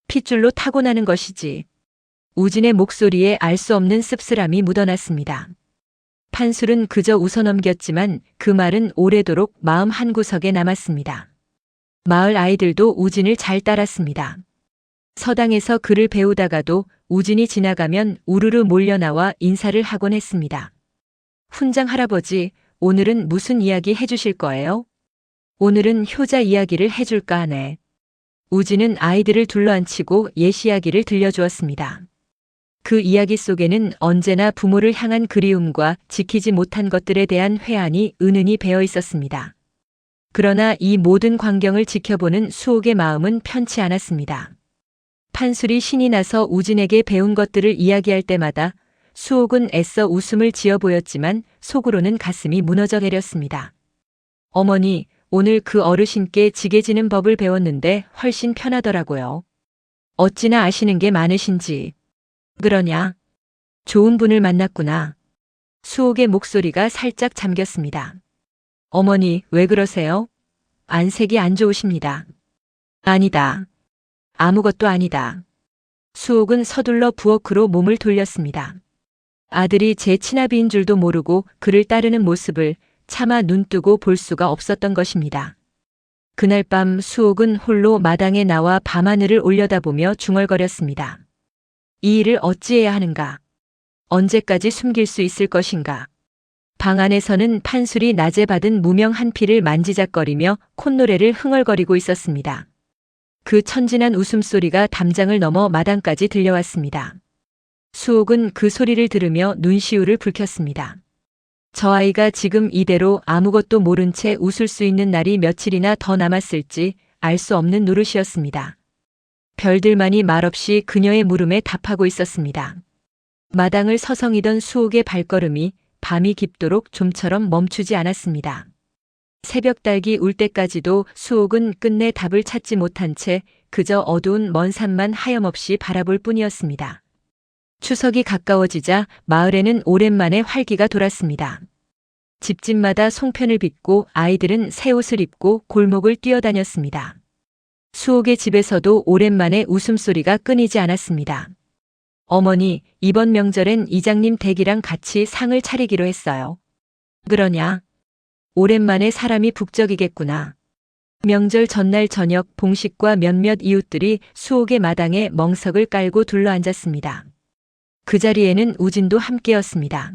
핏줄로 타고나는 것이지. 우진의 목소리에 알 수 없는 씁쓸함이 묻어났습니다. 판술은 그저 웃어넘겼지만 그 말은 오래도록 마음 한구석에 남았습니다. 마을 아이들도 우진을 잘 따랐습니다. 서당에서 글을 배우다가도 우진이 지나가면 우르르 몰려나와 인사를 하곤 했습니다. 훈장 할아버지, 오늘은 무슨 이야기 해주실 거예요? 오늘은 효자 이야기를 해줄까 하네. 우진은 아이들을 둘러앉히고 옛 이야기를 들려주었습니다. 그 이야기 속에는 언제나 부모를 향한 그리움과 지키지 못한 것들에 대한 회한이 은은히 배어 있었습니다. 그러나 이 모든 광경을 지켜보는 수옥의 마음은 편치 않았습니다. 판술이 신이 나서 우진에게 배운 것들을 이야기할 때마다 수옥은 애써 웃음을 지어 보였지만 속으로는 가슴이 무너져 내렸습니다. 어머니, 오늘 그 어르신께 지게 지는 법을 배웠는데 훨씬 편하더라고요. 어찌나 아시는 게 많으신지. 그러냐? 좋은 분을 만났구나. 수옥의 목소리가 살짝 잠겼습니다. 어머니, 왜 그러세요? 안색이 안 좋으십니다. 아니다. 아무것도 아니다. 수옥은 서둘러 부엌으로 몸을 돌렸습니다. 아들이 제 친아비인 줄도 모르고 그를 따르는 모습을 차마 눈뜨고 볼 수가 없었던 것입니다. 그날 밤 수옥은 홀로 마당에 나와 밤하늘을 올려다보며 중얼거렸습니다. 이 일을 어찌해야 하는가? 언제까지 숨길 수 있을 것인가? 방 안에서는 판술이 낮에 받은 무명 한 피를 만지작거리며 콧노래를 흥얼거리고 있었습니다. 그 천진한 웃음소리가 담장을 넘어 마당까지 들려왔습니다. 수옥은 그 소리를 들으며 눈시울을 붉혔습니다. 저 아이가 지금 이대로 아무것도 모른 채 웃을 수 있는 날이 며칠이나 더 남았을지 알 수 없는 노릇이었습니다. 별들만이 말없이 그녀의 물음에 답하고 있었습니다. 마당을 서성이던 수옥의 발걸음이 밤이 깊도록 좀처럼 멈추지 않았습니다. 새벽 달기 울 때까지도 수옥은 끝내 답을 찾지 못한 채 그저 어두운 먼 산만 하염없이 바라볼 뿐이었습니다. 추석이 가까워지자 마을에는 오랜만에 활기가 돌았습니다. 집집마다 송편을 빚고 아이들은 새 옷을 입고 골목을 뛰어다녔습니다. 수옥의 집에서도 오랜만에 웃음소리가 끊이지 않았습니다. 어머니, 이번 명절엔 이장님 댁이랑 같이 상을 차리기로 했어요. 그러냐? 오랜만에 사람이 북적이겠구나. 명절 전날 저녁 봉식과 몇몇 이웃들이 수옥의 마당에 멍석을 깔고 둘러앉았습니다. 그 자리에는 우진도 함께였습니다.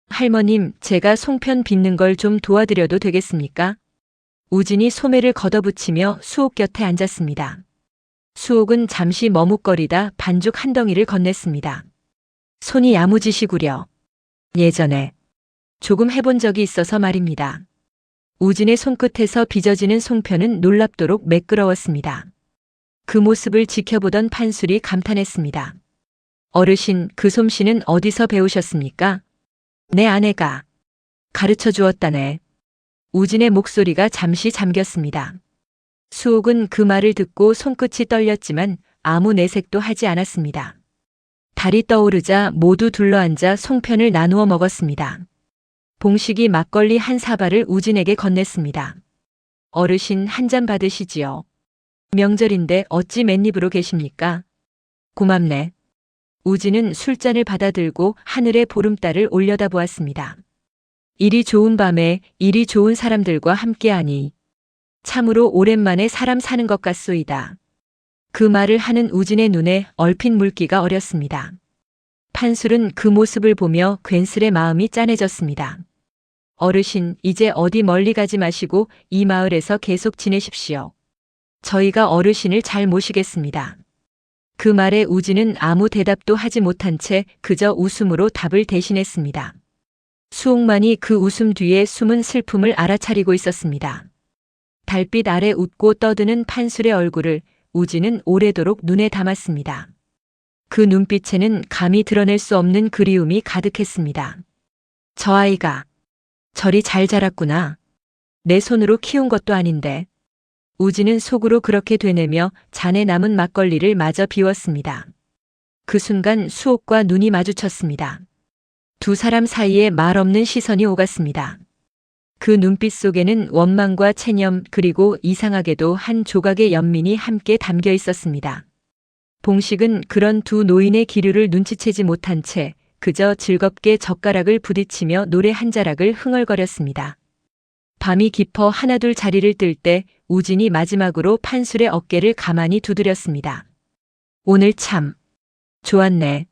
할머님, 제가 송편 빚는 걸 좀 도와드려도 되겠습니까? 우진이 소매를 걷어붙이며 수옥 곁에 앉았습니다. 수옥은 잠시 머뭇거리다 반죽 한 덩이를 건넸습니다. 손이 야무지시구려. 예전에 조금 해본 적이 있어서 말입니다. 우진의 손끝에서 빚어지는 송편은 놀랍도록 매끄러웠습니다. 그 모습을 지켜보던 판술이 감탄했습니다. 어르신, 그 솜씨는 어디서 배우셨습니까? 내 아내가 가르쳐 주었다네. 우진의 목소리가 잠시 잠겼습니다. 수옥은 그 말을 듣고 손끝이 떨렸지만 아무 내색도 하지 않았습니다. 달이 떠오르자 모두 둘러앉아 송편을 나누어 먹었습니다. 봉식이 막걸리 한 사발을 우진에게 건넸습니다. 어르신 한 잔 받으시지요. 명절인데 어찌 맨입으로 계십니까? 고맙네. 우진은 술잔을 받아들고 하늘의 보름달을 올려다보았습니다. 일이 좋은 밤에 일이 좋은 사람들과 함께하니 참으로 오랜만에 사람 사는 것 같소이다. 그 말을 하는 우진의 눈에 얼핏 물기가 어렸습니다. 판술은 그 모습을 보며 괜스레 마음이 짠해졌습니다. 어르신, 이제 어디 멀리 가지 마시고 이 마을에서 계속 지내십시오. 저희가 어르신을 잘 모시겠습니다. 그 말에 우진은 아무 대답도 하지 못한 채 그저 웃음으로 답을 대신했습니다. 수옥만이 그 웃음 뒤에 숨은 슬픔을 알아차리고 있었습니다. 달빛 아래 웃고 떠드는 판술의 얼굴을 우진은 오래도록 눈에 담았습니다. 그 눈빛에는 감히 드러낼 수 없는 그리움이 가득했습니다. 저 아이가 저리 잘 자랐구나. 내 손으로 키운 것도 아닌데. 우진은 속으로 그렇게 되뇌며 잔에 남은 막걸리를 마저 비웠습니다. 그 순간 수옥과 눈이 마주쳤습니다. 두 사람 사이에 말 없는 시선이 오갔습니다. 그 눈빛 속에는 원망과 체념 그리고 이상하게도 한 조각의 연민이 함께 담겨 있었습니다. 봉식은 그런 두 노인의 기류를 눈치채지 못한 채 그저 즐겁게 젓가락을 부딪히며 노래 한 자락을 흥얼거렸습니다. 밤이 깊어 하나둘 자리를 뜰 때 우진이 마지막으로 판술의 어깨를 가만히 두드렸습니다. 오늘 참 좋았네.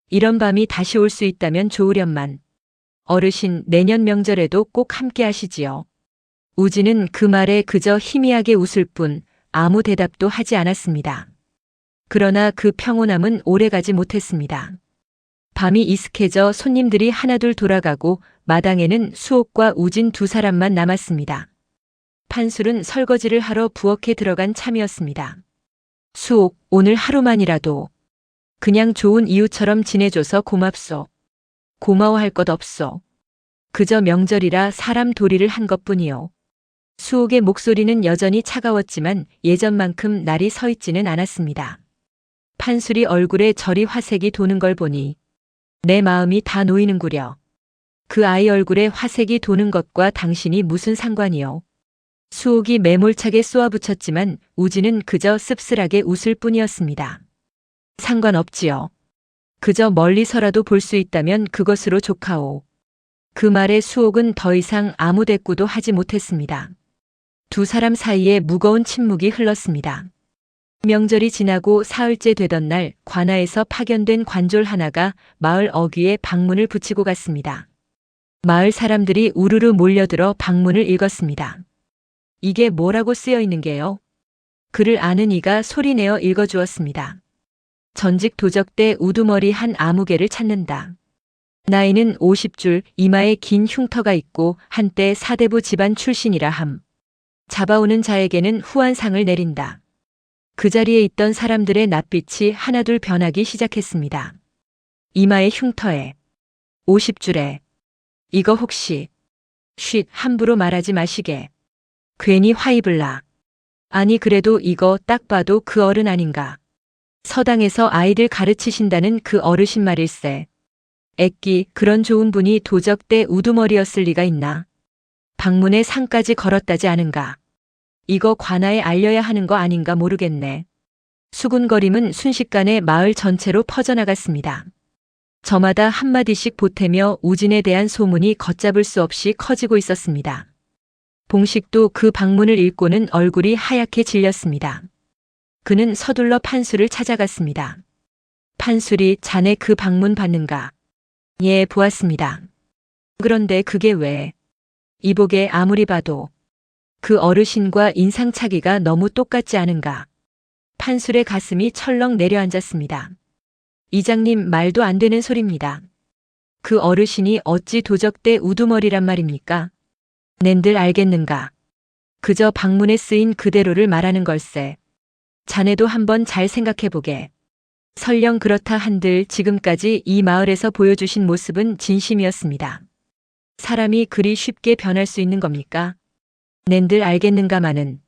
이런 밤이 다시 올 수 있다면 좋으련만. 어르신, 내년 명절에도 꼭 함께 하시지요. 우진은 그 말에 그저 희미하게 웃을 뿐 아무 대답도 하지 않았습니다. 그러나 그 평온함은 오래가지 못했습니다. 밤이 이슥해져 손님들이 하나둘 돌아가고 마당에는 수옥과 우진 두 사람만 남았습니다. 판술은 설거지를 하러 부엌에 들어간 참이었습니다. 수옥, 오늘 하루만이라도 그냥 좋은 이웃처럼 지내줘서 고맙소. 고마워할 것 없소. 그저 명절이라 사람 도리를 한 것뿐이요. 수옥의 목소리는 여전히 차가웠지만 예전만큼 날이 서 있지는 않았습니다. 판술이 얼굴에 저리 화색이 도는 걸 보니 내 마음이 다 놓이는구려. 그 아이 얼굴에 화색이 도는 것과 당신이 무슨 상관이요. 수옥이 매몰차게 쏘아붙였지만 우진은 그저 씁쓸하게 웃을 뿐이었습니다. 상관없지요. 그저 멀리서라도 볼 수 있다면 그것으로 좋카오. 그 말에 수옥은 더 이상 아무 대꾸도 하지 못했습니다. 두 사람 사이에 무거운 침묵이 흘렀습니다. 명절이 지나고 사흘째 되던 날 관아에서 파견된 관졸 하나가 마을 어귀에 방문을 붙이고 갔습니다. 마을 사람들이 우르르 몰려들어 방문을 읽었습니다. 이게 뭐라고 쓰여 있는 게요? 글을 아는 이가 소리내어 읽어주었습니다. 전직 도적대 우두머리 한 아무개를 찾는다. 나이는 50줄, 이마에 긴 흉터가 있고 한때 사대부 집안 출신이라 함. 잡아오는 자에게는 후한상을 내린다. 그 자리에 있던 사람들의 낯빛이 하나둘 변하기 시작했습니다. 이마에 흉터에 50줄에 이거 혹시 쉿 함부로 말하지 마시게. 괜히 화입을 나. 아니 그래도 이거 딱 봐도 그 어른 아닌가. 서당에서 아이들 가르치신다는 그 어르신 말일세. 애끼 그런 좋은 분이 도적대 우두머리였을 리가 있나. 방문에 상까지 걸었다지 않은가. 이거 관아에 알려야 하는 거 아닌가 모르겠네. 수군거림은 순식간에 마을 전체로 퍼져나갔습니다. 저마다 한마디씩 보태며 우진에 대한 소문이 걷잡을 수 없이 커지고 있었습니다. 봉식도 그 방문을 읽고는 얼굴이 하얗게 질렸습니다. 그는 서둘러 판술을 찾아갔습니다. 판술이 자네 그 방문 봤는가? 예, 보았습니다. 그런데 그게 왜? 이보게 아무리 봐도 그 어르신과 인상차기가 너무 똑같지 않은가? 판술의 가슴이 철렁 내려앉았습니다. 이장님 말도 안 되는 소리입니다. 그 어르신이 어찌 도적대 우두머리란 말입니까? 낸들 알겠는가? 그저 방문에 쓰인 그대로를 말하는 걸세. 자네도 한번 잘 생각해보게. 설령 그렇다 한들 지금까지 이 마을에서 보여주신 모습은 진심이었습니다. 사람이 그리 쉽게 변할 수 있는 겁니까? 낸들 알겠는가마는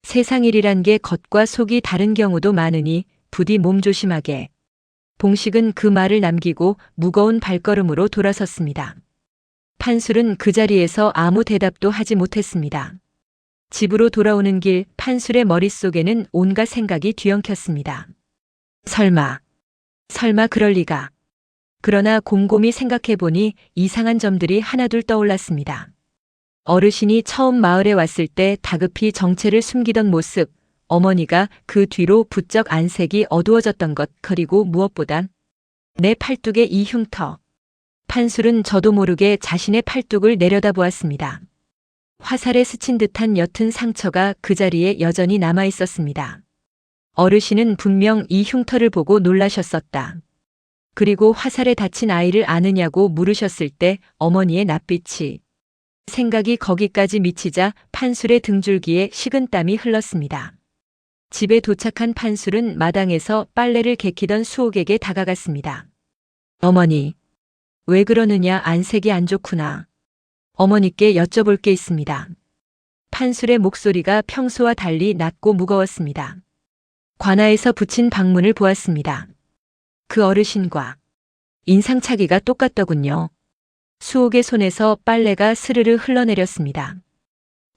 세상 일이란 게 겉과 속이 다른 경우도 많으니 부디 몸조심하게. 봉식은 그 말을 남기고 무거운 발걸음으로 돌아섰습니다. 판술은 그 자리에서 아무 대답도 하지 못했습니다. 집으로 돌아오는 길 판술의 머릿속에는 온갖 생각이 뒤엉켰습니다. 설마 그럴 리가. 그러나 곰곰이 생각해보니 이상한 점들이 하나둘 떠올랐습니다. 어르신이 처음 마을에 왔을 때 다급히 정체를 숨기던 모습, 어머니가 그 뒤로 부쩍 안색이 어두워졌던 것, 그리고 무엇보다 내 팔뚝의 이 흉터. 판술은 저도 모르게 자신의 팔뚝을 내려다보았습니다. 화살에 스친 듯한 옅은 상처가 그 자리에 여전히 남아 있었습니다. 어르신은 분명 이 흉터를 보고 놀라셨었다. 그리고 화살에 다친 아이를 아느냐고 물으셨을 때 어머니의 낯빛이 생각이 거기까지 미치자 판술의 등줄기에 식은땀이 흘렀습니다. 집에 도착한 판술은 마당에서 빨래를 개키던 수옥에게 다가갔습니다. 어머니, 왜 그러느냐 안색이 안 좋구나. 어머니께 여쭤볼 게 있습니다. 판술의 목소리가 평소와 달리 낮고 무거웠습니다. 관아에서 붙인 방문을 보았습니다. 그 어르신과 인상차기가 똑같더군요. 수옥의 손에서 빨래가 스르르 흘러내렸습니다.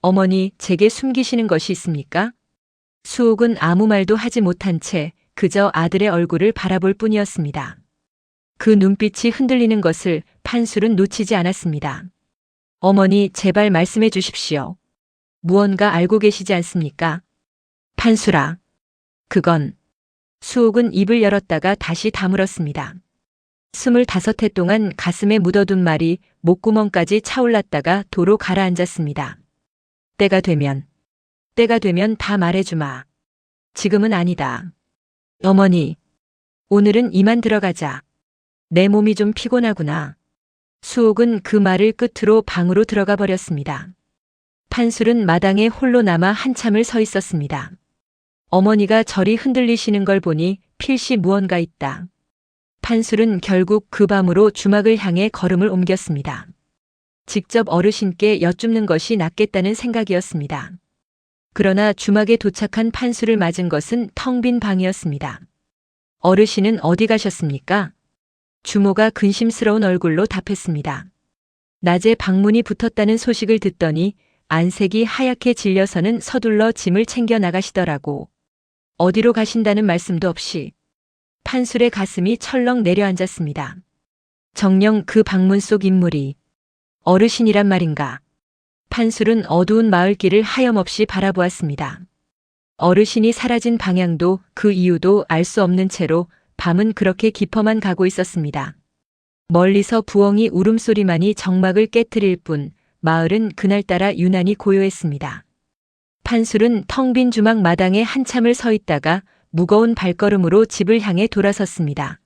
어머니, 제게 숨기시는 것이 있습니까? 수옥은 아무 말도 하지 못한 채 그저 아들의 얼굴을 바라볼 뿐이었습니다. 그 눈빛이 흔들리는 것을 판술은 놓치지 않았습니다. 어머니, 제발 말씀해 주십시오. 무언가 알고 계시지 않습니까? 판술아. 그건. 수옥은 입을 열었다가 다시 다물었습니다. 25해 동안 가슴에 묻어둔 말이 목구멍까지 차올랐다가 도로 가라앉았습니다. 때가 되면 다 말해주마. 지금은 아니다. 어머니, 오늘은 이만 들어가자. 내 몸이 좀 피곤하구나. 수옥은 그 말을 끝으로 방으로 들어가 버렸습니다. 판술은 마당에 홀로 남아 한참을 서 있었습니다. 어머니가 저리 흔들리시는 걸 보니 필시 무언가 있다. 판술은 결국 그 밤으로 주막을 향해 걸음을 옮겼습니다. 직접 어르신께 여쭙는 것이 낫겠다는 생각이었습니다. 그러나 주막에 도착한 판술을 맞은 것은 텅 빈 방이었습니다. 어르신은 어디 가셨습니까? 주모가 근심스러운 얼굴로 답했습니다. 낮에 방문이 붙었다는 소식을 듣더니 안색이 하얗게 질려서는 서둘러 짐을 챙겨 나가시더라고. 어디로 가신다는 말씀도 없이. 판술의 가슴이 철렁 내려앉았습니다. 정녕 그 방문 속 인물이 어르신이란 말인가. 판술은 어두운 마을길을 하염없이 바라보았습니다. 어르신이 사라진 방향도 그 이유도 알 수 없는 채로 밤은 그렇게 깊어만 가고 있었습니다. 멀리서 부엉이 울음소리만이 정막을 깨트릴 뿐 마을은 그날따라 유난히 고요했습니다. 판술은 텅 빈 주막 마당에 한참을 서 있다가 무거운 발걸음으로 집을 향해 돌아섰습니다.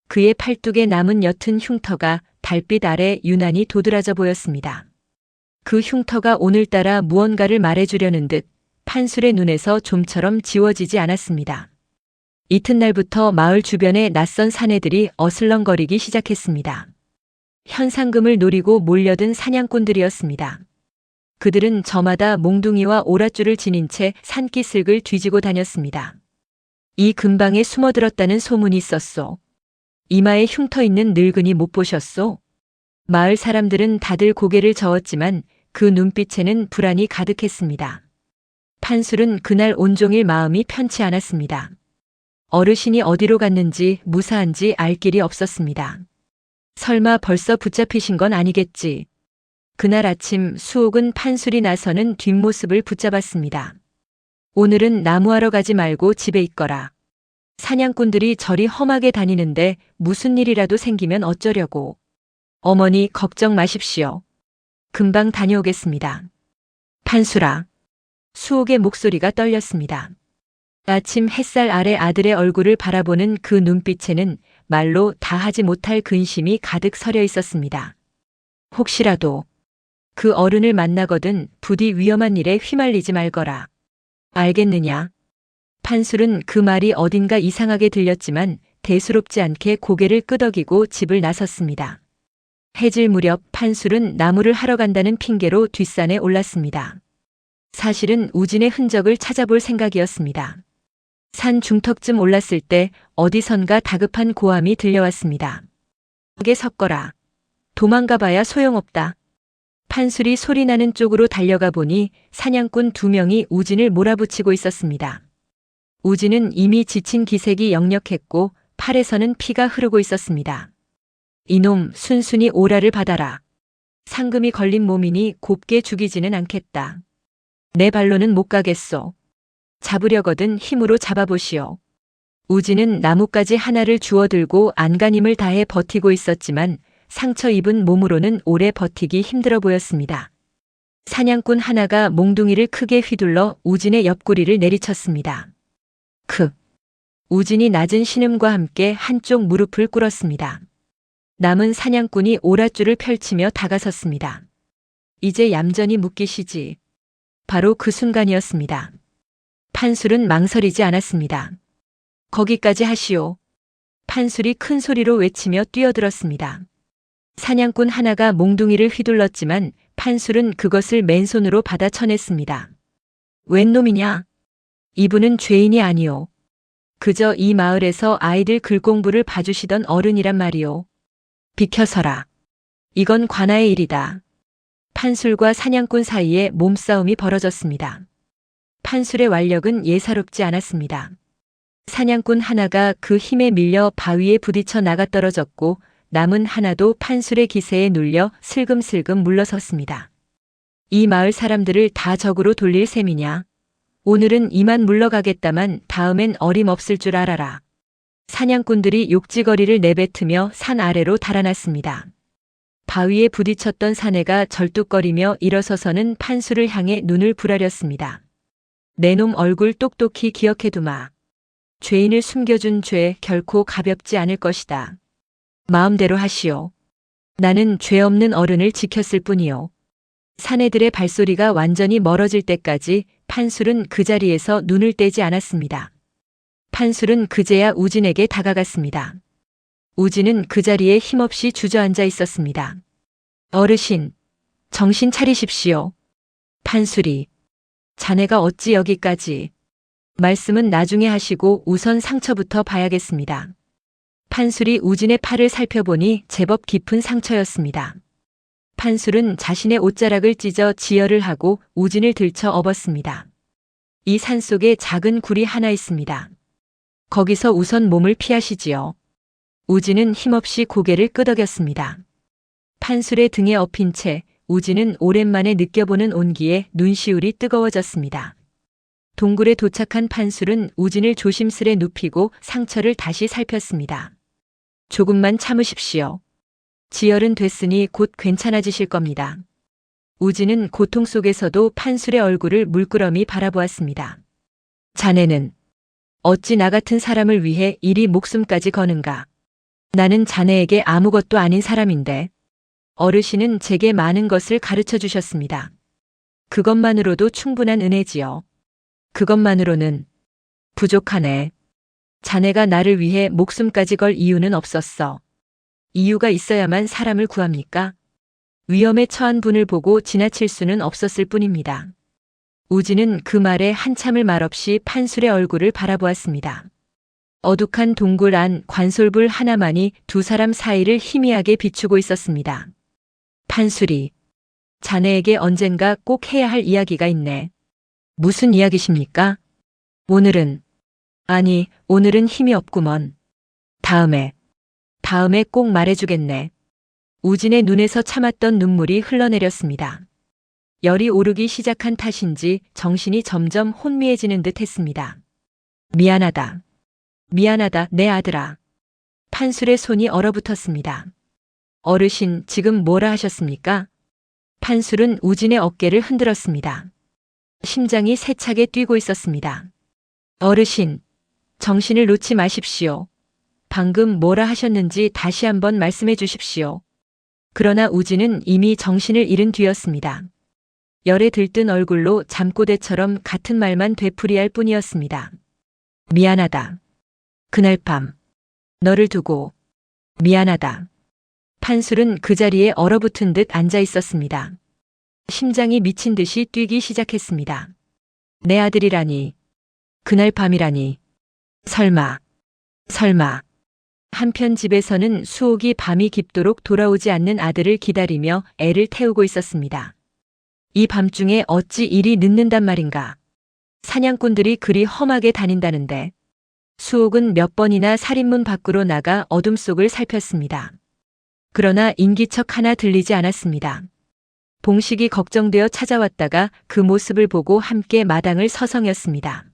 그의 팔뚝에 남은 옅은 흉터가 달빛 아래 유난히 도드라져 보였습니다. 그 흉터가 오늘따라 무언가를 말해주려는 듯 판술의 눈에서 좀처럼 지워지지 않았습니다. 이튿날부터 마을 주변의 낯선 사내들이 어슬렁거리기 시작했습니다. 현상금을 노리고 몰려든 사냥꾼들이었습니다. 그들은 저마다 몽둥이와 오랏줄을 지닌 채 산기슭을 뒤지고 다녔습니다. 이 근방에 숨어들었다는 소문이 있었소. 이마에 흉터 있는 늙은이 못 보셨소? 마을 사람들은 다들 고개를 저었지만 그 눈빛에는 불안이 가득했습니다. 판술은 그날 온종일 마음이 편치 않았습니다. 어르신이 어디로 갔는지 무사한지 알 길이 없었습니다. 설마 벌써 붙잡히신 건 아니겠지. 그날 아침 수옥은 판술이 나서는 뒷모습을 붙잡았습니다. 오늘은 나무하러 가지 말고 집에 있거라. 사냥꾼들이 저리 험하게 다니는데 무슨 일이라도 생기면 어쩌려고. 어머니 걱정 마십시오. 금방 다녀오겠습니다. 판술아. 수옥의 목소리가 떨렸습니다. 아침 햇살 아래 아들의 얼굴을 바라보는 그 눈빛에는 말로 다 하지 못할 근심이 가득 서려 있었습니다. 혹시라도 그 어른을 만나거든 부디 위험한 일에 휘말리지 말거라. 알겠느냐? 판술은 그 말이 어딘가 이상하게 들렸지만 대수롭지 않게 고개를 끄덕이고 집을 나섰습니다. 해질 무렵 판술은 나무를 하러 간다는 핑계로 뒷산에 올랐습니다. 사실은 우진의 흔적을 찾아볼 생각이었습니다. 산 중턱쯤 올랐을 때 어디선가 다급한 고함이 들려왔습니다. 거기에 섰거라. 도망가봐야 소용없다. 판술이 소리나는 쪽으로 달려가 보니 사냥꾼 2명이 우진을 몰아붙이고 있었습니다. 우진은 이미 지친 기색이 역력했고 팔에서는 피가 흐르고 있었습니다. 이놈 순순히 오라를 받아라. 상금이 걸린 몸이니 곱게 죽이지는 않겠다. 내 발로는 못 가겠소. 잡으려거든 힘으로 잡아보시오. 우진은 나뭇가지 하나를 주워들고 안간힘을 다해 버티고 있었지만 상처 입은 몸으로는 오래 버티기 힘들어 보였습니다. 사냥꾼 하나가 몽둥이를 크게 휘둘러 우진의 옆구리를 내리쳤습니다. 우진이 낮은 신음과 함께 한쪽 무릎을 꿇었습니다. 남은 사냥꾼이 오랏줄을 펼치며 다가섰습니다. 이제 얌전히 묶이시지. 바로 그 순간이었습니다. 판술은 망설이지 않았습니다. 거기까지 하시오. 판술이 큰 소리로 외치며 뛰어들었습니다. 사냥꾼 하나가 몽둥이를 휘둘렀지만 판술은 그것을 맨손으로 받아 쳐냈습니다. 웬 놈이냐? 이분은 죄인이 아니오. 그저 이 마을에서 아이들 글공부를 봐주시던 어른이란 말이오. 비켜서라. 이건 관아의 일이다. 판술과 사냥꾼 사이에 몸싸움이 벌어졌습니다. 판술의 완력은 예사롭지 않았습니다. 사냥꾼 하나가 그 힘에 밀려 바위에 부딪혀 나가떨어졌고 남은 하나도 판술의 기세에 눌려 슬금슬금 물러섰습니다. 이 마을 사람들을 다 적으로 돌릴 셈이냐? 오늘은 이만 물러가겠다만 다음엔 어림없을 줄 알아라. 사냥꾼들이 욕지거리를 내뱉으며 산 아래로 달아났습니다. 바위에 부딪혔던 사내가 절뚝거리며 일어서서는 판술을 향해 눈을 부라렸습니다. 내놈 얼굴 똑똑히 기억해두마. 죄인을 숨겨준 죄 결코 가볍지 않을 것이다. 마음대로 하시오. 나는 죄 없는 어른을 지켰을 뿐이오. 사내들의 발소리가 완전히 멀어질 때까지 판술은 그 자리에서 눈을 떼지 않았습니다. 판술은 그제야 우진에게 다가갔습니다. 우진은 그 자리에 힘없이 주저앉아 있었습니다. 어르신, 정신 차리십시오. 판수리, 자네가 어찌 여기까지. 말씀은 나중에 하시고 우선 상처부터 봐야겠습니다. 판술이 우진의 팔을 살펴보니 제법 깊은 상처였습니다. 판술은 자신의 옷자락을 찢어 지혈을 하고 우진을 들쳐 업었습니다. 이 산속에 작은 굴이 하나 있습니다. 거기서 우선 몸을 피하시지요. 우진은 힘없이 고개를 끄덕였습니다. 판술의 등에 엎인 채 우진은 오랜만에 느껴보는 온기에 눈시울이 뜨거워졌습니다. 동굴에 도착한 판술은 우진을 조심스레 눕히고 상처를 다시 살폈습니다. 조금만 참으십시오. 지혈은 됐으니 곧 괜찮아지실 겁니다. 우진은 고통 속에서도 판술의 얼굴을 물끄러미 바라보았습니다. 자네는 어찌 나 같은 사람을 위해 이리 목숨까지 거는가? 나는 자네에게 아무것도 아닌 사람인데 어르신은 제게 많은 것을 가르쳐 주셨습니다. 그것만으로도 충분한 은혜지요. 그것만으로는 부족하네. 자네가 나를 위해 목숨까지 걸 이유는 없었어. 이유가 있어야만 사람을 구합니까? 위험에 처한 분을 보고 지나칠 수는 없었을 뿐입니다. 우진은 그 말에 한참을 말없이 판술의 얼굴을 바라보았습니다. 어둑한 동굴 안 관솔불 하나만이 두 사람 사이를 희미하게 비추고 있었습니다. 판술이, 자네에게 언젠가 꼭 해야 할 이야기가 있네. 무슨 이야기십니까? 오늘은 힘이 없구먼. 다음에 꼭 말해주겠네. 우진의 눈에서 참았던 눈물이 흘러내렸습니다. 열이 오르기 시작한 탓인지 정신이 점점 혼미해지는 듯 했습니다. 미안하다, 내 아들아. 판술의 손이 얼어붙었습니다. 어르신, 지금 뭐라 하셨습니까? 판술은 우진의 어깨를 흔들었습니다. 심장이 세차게 뛰고 있었습니다. 어르신, 정신을 놓지 마십시오. 방금 뭐라 하셨는지 다시 한번 말씀해 주십시오. 그러나 우진은 이미 정신을 잃은 뒤였습니다. 열에 들뜬 얼굴로 잠꼬대처럼 같은 말만 되풀이할 뿐이었습니다. 미안하다. 그날 밤 너를 두고 미안하다. 판술은 그 자리에 얼어붙은 듯 앉아 있었습니다. 심장이 미친 듯이 뛰기 시작했습니다. 내 아들이라니. 그날 밤이라니. 설마. 한편 집에서는 수옥이 밤이 깊도록 돌아오지 않는 아들을 기다리며 애를 태우고 있었습니다. 이 밤중에 어찌 일이 늦는단 말인가. 사냥꾼들이 그리 험하게 다닌다는데. 수옥은 몇 번이나 살인문 밖으로 나가 어둠 속을 살폈습니다. 그러나 인기척 하나 들리지 않았습니다. 봉식이 걱정되어 찾아왔다가 그 모습을 보고 함께 마당을 서성였습니다.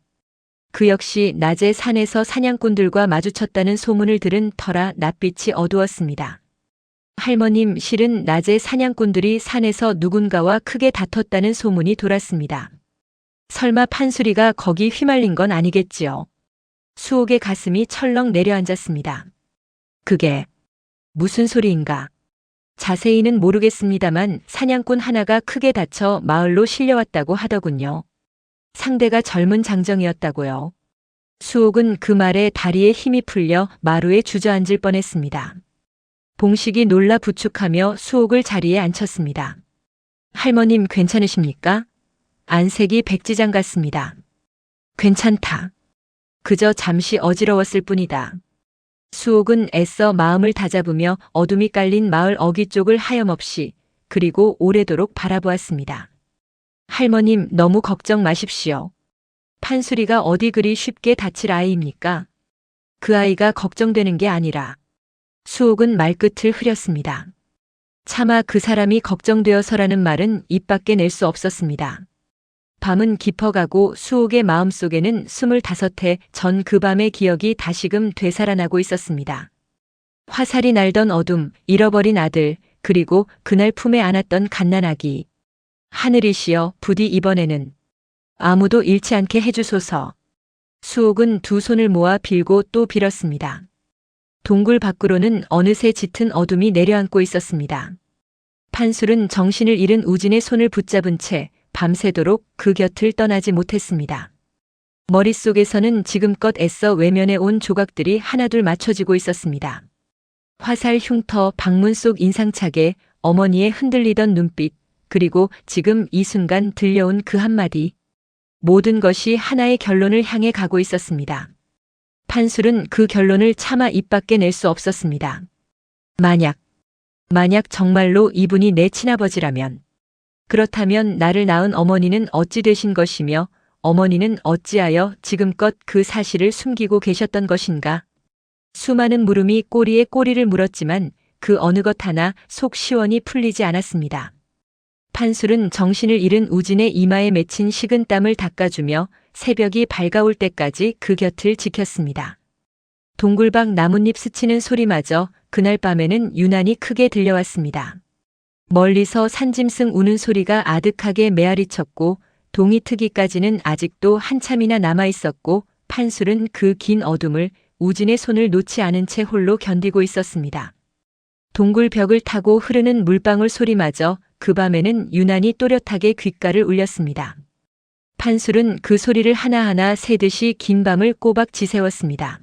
그 역시 낮에 산에서 사냥꾼들과 마주쳤다는 소문을 들은 터라 낯빛이 어두웠습니다. 할머님, 실은 낮에 사냥꾼들이 산에서 누군가와 크게 다퉜다는 소문이 돌았습니다. 설마 판수리가 거기 휘말린 건 아니겠지요. 수옥의 가슴이 철렁 내려앉았습니다. 그게 무슨 소리인가? 자세히는 모르겠습니다만 사냥꾼 하나가 크게 다쳐 마을로 실려왔다고 하더군요. 상대가 젊은 장정이었다고요. 수옥은 그 말에 다리에 힘이 풀려 마루에 주저앉을 뻔했습니다. 봉식이 놀라 부축하며 수옥을 자리에 앉혔습니다. 할머님, 괜찮으십니까? 안색이 백지장 같습니다. 괜찮다. 그저 잠시 어지러웠을 뿐이다. 수옥은 애써 마음을 다잡으며 어둠이 깔린 마을 어귀 쪽을 하염없이 그리고 오래도록 바라보았습니다. 할머님, 너무 걱정 마십시오. 판수리가 어디 그리 쉽게 다칠 아이입니까? 그 아이가 걱정되는 게 아니라. 수옥은 말끝을 흐렸습니다. 차마 그 사람이 걱정되어서라는 말은 입 밖에 낼 수 없었습니다. 밤은 깊어가고 수옥의 마음속에는 25해 전 그 밤의 기억이 다시금 되살아나고 있었습니다. 화살이 날던 어둠, 잃어버린 아들, 그리고 그날 품에 안았던 갓난아기. 하늘이시여, 부디 이번에는 아무도 잃지 않게 해주소서. 수옥은 두 손을 모아 빌고 또 빌었습니다. 동굴 밖으로는 어느새 짙은 어둠이 내려앉고 있었습니다. 판술은 정신을 잃은 우진의 손을 붙잡은 채 밤새도록 그 곁을 떠나지 못했습니다. 머릿속에서는 지금껏 애써 외면해 온 조각들이 하나둘 맞춰지고 있었습니다. 화살 흉터, 방문 속 인상착에 어머니의 흔들리던 눈빛, 그리고 지금 이 순간 들려온 그 한마디. 모든 것이 하나의 결론을 향해 가고 있었습니다. 판술은 그 결론을 차마 입 밖에 낼 수 없었습니다. 만약 정말로 이분이 내 친아버지라면, 그렇다면 나를 낳은 어머니는 어찌 되신 것이며 어머니는 어찌하여 지금껏 그 사실을 숨기고 계셨던 것인가? 수많은 물음이 꼬리에 꼬리를 물었지만 그 어느 것 하나 속 시원히 풀리지 않았습니다. 판술은 정신을 잃은 우진의 이마에 맺힌 식은땀을 닦아주며 새벽이 밝아올 때까지 그 곁을 지켰습니다. 동굴박 나뭇잎 스치는 소리마저 그날 밤에는 유난히 크게 들려왔습니다. 멀리서 산짐승 우는 소리가 아득하게 메아리쳤고 동이트기까지는 아직도 한참이나 남아있었고 판술은 그 긴 어둠을 우진의 손을 놓지 않은 채 홀로 견디고 있었습니다. 동굴 벽을 타고 흐르는 물방울 소리마저 그 밤에는 유난히 또렷하게 귓가를 울렸습니다. 판술은 그 소리를 하나하나 새듯이 긴 밤을 꼬박 지새웠습니다.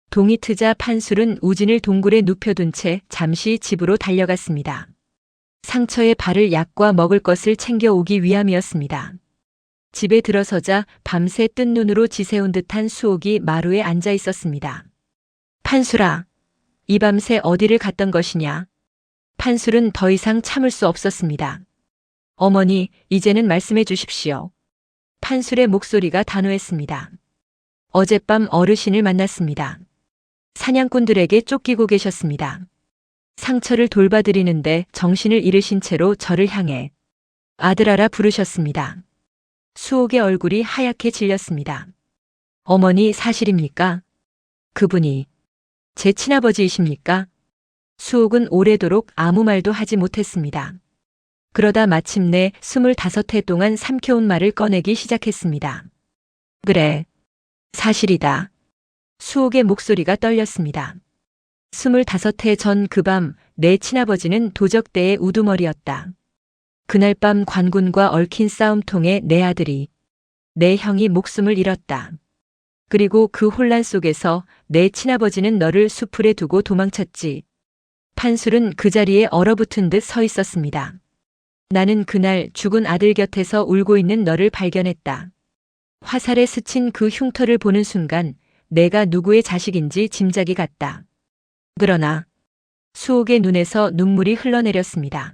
동이 트자 판술은 우진을 동굴에 눕혀둔 채 잠시 집으로 달려갔습니다. 상처에 바를 약과 먹을 것을 챙겨오기 위함이었습니다. 집에 들어서자 밤새 뜬 눈으로 지새운 듯한 수옥이 마루에 앉아 있었습니다. 판술아, 이 밤새 어디를 갔던 것이냐? 판술은 더 이상 참을 수 없었습니다. 어머니, 이제는 말씀해 주십시오. 판술의 목소리가 단호했습니다. 어젯밤 어르신을 만났습니다. 사냥꾼들에게 쫓기고 계셨습니다. 상처를 돌봐드리는데 정신을 잃으신 채로 저를 향해 아들아라 부르셨습니다. 수옥의 얼굴이 하얗게 질렸습니다. 어머니, 사실입니까? 그분이 제 친아버지이십니까? 수옥은 오래도록 아무 말도 하지 못했습니다. 그러다 마침내 25해 동안 삼켜온 말을 꺼내기 시작했습니다. 그래, 사실이다. 수옥의 목소리가 떨렸습니다. 25해 전 그 밤 내 친아버지는 도적대의 우두머리였다. 그날 밤 관군과 얽힌 싸움통에 내 아들이, 내 형이 목숨을 잃었다. 그리고 그 혼란 속에서 내 친아버지는 너를 수풀에 두고 도망쳤지. 판술은 그 자리에 얼어붙은 듯 서 있었습니다. 나는 그날 죽은 아들 곁에서 울고 있는 너를 발견했다. 화살에 스친 그 흉터를 보는 순간 내가 누구의 자식인지 짐작이 갔다. 그러나 수옥의 눈에서 눈물이 흘러내렸습니다.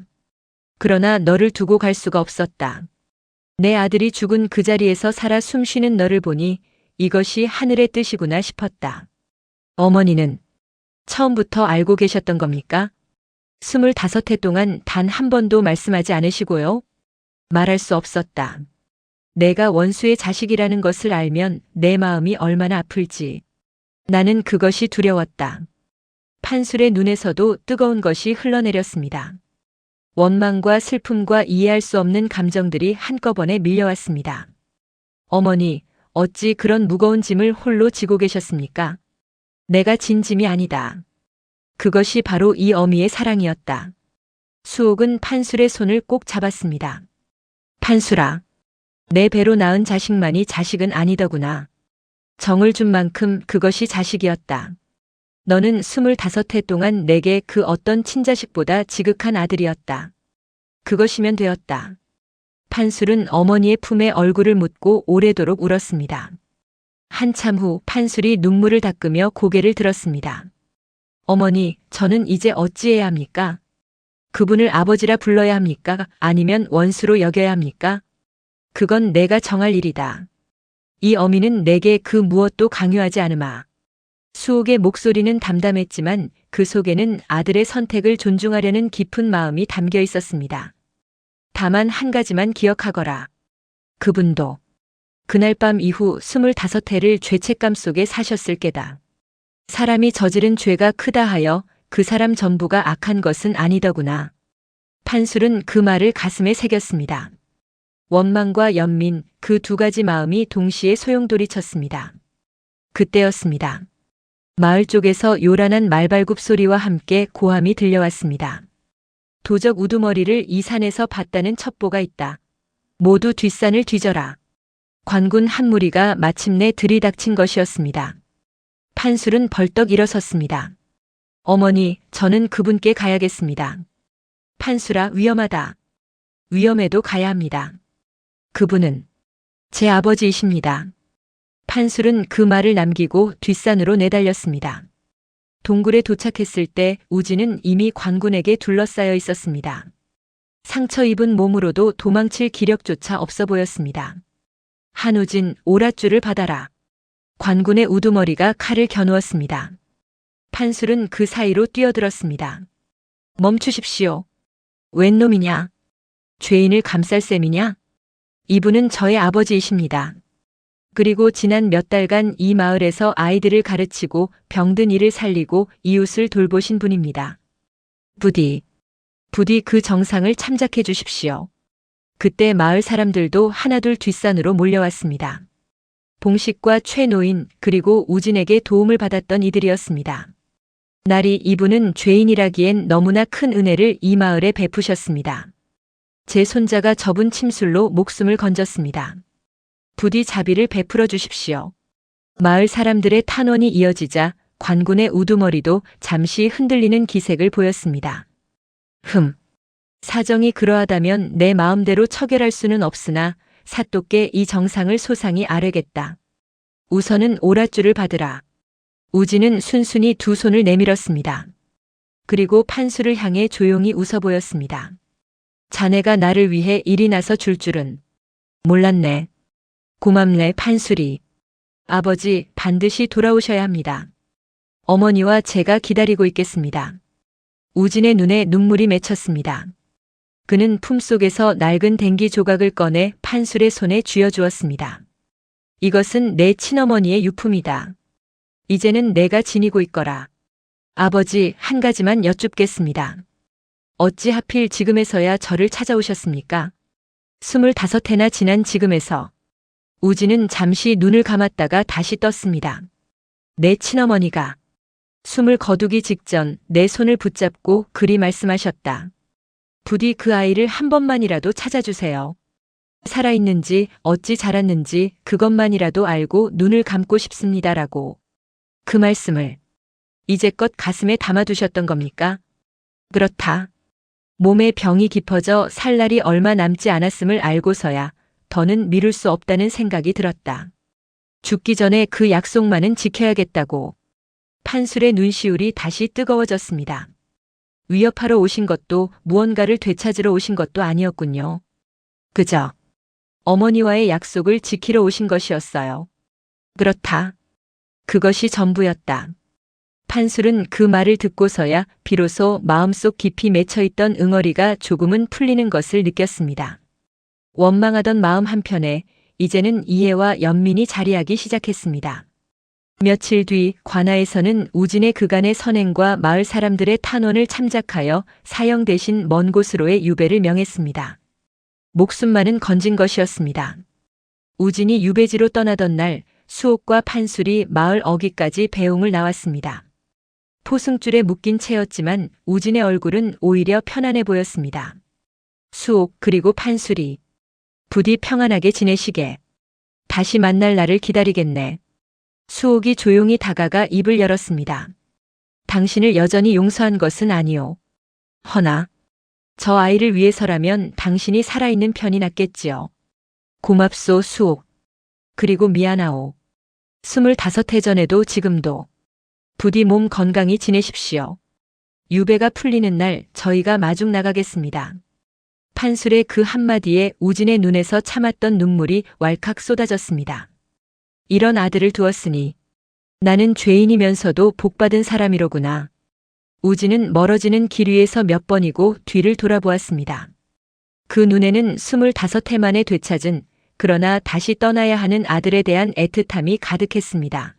그러나 너를 두고 갈 수가 없었다. 내 아들이 죽은 그 자리에서 살아 숨쉬는 너를 보니 이것이 하늘의 뜻이구나 싶었다. 어머니는 처음부터 알고 계셨던 겁니까? 25해 동안 단 한 번도 말씀하지 않으시고요. 말할 수 없었다. 내가 원수의 자식이라는 것을 알면 내 마음이 얼마나 아플지. 나는 그것이 두려웠다. 판술의 눈에서도 뜨거운 것이 흘러내렸습니다. 원망과 슬픔과 이해할 수 없는 감정들이 한꺼번에 밀려왔습니다. 어머니, 어찌 그런 무거운 짐을 홀로 지고 계셨습니까? 내가 진 짐이 아니다. 그것이 바로 이 어미의 사랑이었다. 수옥은 판술의 손을 꼭 잡았습니다. 판술아, 내 배로 낳은 자식만이 자식은 아니더구나. 정을 준 만큼 그것이 자식이었다. 너는 25해 동안 내게 그 어떤 친자식보다 지극한 아들이었다. 그것이면 되었다. 판술은 어머니의 품에 얼굴을 묻고 오래도록 울었습니다. 한참 후 판술이 눈물을 닦으며 고개를 들었습니다. 어머니, 저는 이제 어찌해야 합니까? 그분을 아버지라 불러야 합니까? 아니면 원수로 여겨야 합니까? 그건 내가 정할 일이다. 이 어미는 내게 그 무엇도 강요하지 않으마. 수옥의 목소리는 담담했지만 그 속에는 아들의 선택을 존중하려는 깊은 마음이 담겨 있었습니다. 다만 한 가지만 기억하거라. 그분도 그날 밤 이후 25해를 죄책감 속에 사셨을 게다. 사람이 저지른 죄가 크다 하여 그 사람 전부가 악한 것은 아니더구나. 판술은 그 말을 가슴에 새겼습니다. 원망과 연민, 그 두 가지 마음이 동시에 소용돌이쳤습니다. 그때였습니다. 마을 쪽에서 요란한 말발굽 소리와 함께 고함이 들려왔습니다. 도적 우두머리를 이 산에서 봤다는 첩보가 있다. 모두 뒷산을 뒤져라. 관군 한 무리가 마침내 들이닥친 것이었습니다. 판술은 벌떡 일어섰습니다. 어머니, 저는 그분께 가야겠습니다. 판수라, 위험하다. 위험해도 가야 합니다. 그분은 제 아버지이십니다. 판술은 그 말을 남기고 뒷산으로 내달렸습니다. 동굴에 도착했을 때 우진은 이미 관군에게 둘러싸여 있었습니다. 상처 입은 몸으로도 도망칠 기력조차 없어 보였습니다. 한우진, 오랏줄을 받아라. 관군의 우두머리가 칼을 겨누었습니다. 판술은 그 사이로 뛰어들었습니다. 멈추십시오. 웬 놈이냐? 죄인을 감쌀 셈이냐? 이분은 저의 아버지이십니다. 그리고 지난 몇 달간 이 마을에서 아이들을 가르치고 병든 이를 살리고 이웃을 돌보신 분입니다. 부디 그 정상을 참작해 주십시오. 그때 마을 사람들도 하나둘 뒷산으로 몰려왔습니다. 봉식과 최노인 그리고 우진에게 도움을 받았던 이들이었습니다. 날이 이분은 죄인이라기엔 너무나 큰 은혜를 이 마을에 베푸셨습니다. 제 손자가 접은 침술로 목숨을 건졌습니다. 부디 자비를 베풀어 주십시오. 마을 사람들의 탄원이 이어지자 관군의 우두머리도 잠시 흔들리는 기색을 보였습니다. 사정이 그러하다면 내 마음대로 처결할 수는 없으나 사또께 이 정상을 소상히 아뢰겠다. 우선은 오랏줄을 받으라. 우진은 순순히 두 손을 내밀었습니다. 그리고 판수를 향해 조용히 웃어 보였습니다. 자네가 나를 위해 일이 나서 줄 줄은 몰랐네. 고맙네, 판수리. 아버지, 반드시 돌아오셔야 합니다. 어머니와 제가 기다리고 있겠습니다. 우진의 눈에 눈물이 맺혔습니다. 그는 품속에서 낡은 댕기 조각을 꺼내 판술의 손에 쥐어주었습니다. 이것은 내 친어머니의 유품이다. 이제는 내가 지니고 있거라. 아버지, 한 가지만 여쭙겠습니다. 어찌 하필 지금에서야 저를 찾아오셨습니까? 25해나 지난 지금에서. 우진은 잠시 눈을 감았다가 다시 떴습니다. 내 친어머니가 숨을 거두기 직전 내 손을 붙잡고 그리 말씀하셨다. 부디 그 아이를 한 번만이라도 찾아주세요. 살아있는지 어찌 자랐는지 그것만이라도 알고 눈을 감고 싶습니다라고. 그 말씀을 이제껏 가슴에 담아두셨던 겁니까? 그렇다. 몸에 병이 깊어져 살 날이 얼마 남지 않았음을 알고서야 더는 미룰 수 없다는 생각이 들었다. 죽기 전에 그 약속만은 지켜야겠다고. 판술의 눈시울이 다시 뜨거워졌습니다. 위협하러 오신 것도 무언가를 되찾으러 오신 것도 아니었군요. 그저 어머니와의 약속을 지키러 오신 것이었어요. 그렇다. 그것이 전부였다. 판술은 그 말을 듣고서야 비로소 마음속 깊이 맺혀있던 응어리가 조금은 풀리는 것을 느꼈습니다. 원망하던 마음 한편에 이제는 이해와 연민이 자리하기 시작했습니다. 며칠 뒤 관아에서는 우진의 그간의 선행과 마을 사람들의 탄원을 참작하여 사형 대신 먼 곳으로의 유배를 명했습니다. 목숨만은 건진 것이었습니다. 우진이 유배지로 떠나던 날 수옥과 판술이 마을 어귀까지 배웅을 나왔습니다. 포승줄에 묶인 채였지만 우진의 얼굴은 오히려 편안해 보였습니다. 수옥 그리고 판술이 부디 평안하게 지내시게. 다시 만날 날을 기다리겠네. 수옥이 조용히 다가가 입을 열었습니다. 당신을 여전히 용서한 것은 아니오. 허나 저 아이를 위해서라면 당신이 살아있는 편이 낫겠지요. 고맙소, 수옥. 그리고 미안하오. 25해 전에도 지금도. 부디 몸 건강히 지내십시오. 유배가 풀리는 날 저희가 마중 나가겠습니다. 판술의 그 한마디에 우진의 눈에서 참았던 눈물이 왈칵 쏟아졌습니다. 이런 아들을 두었으니 나는 죄인이면서도 복받은 사람이로구나. 우진은 멀어지는 길 위에서 몇 번이고 뒤를 돌아보았습니다. 그 눈에는 25해 만에 되찾은 그러나 다시 떠나야 하는 아들에 대한 애틋함이 가득했습니다.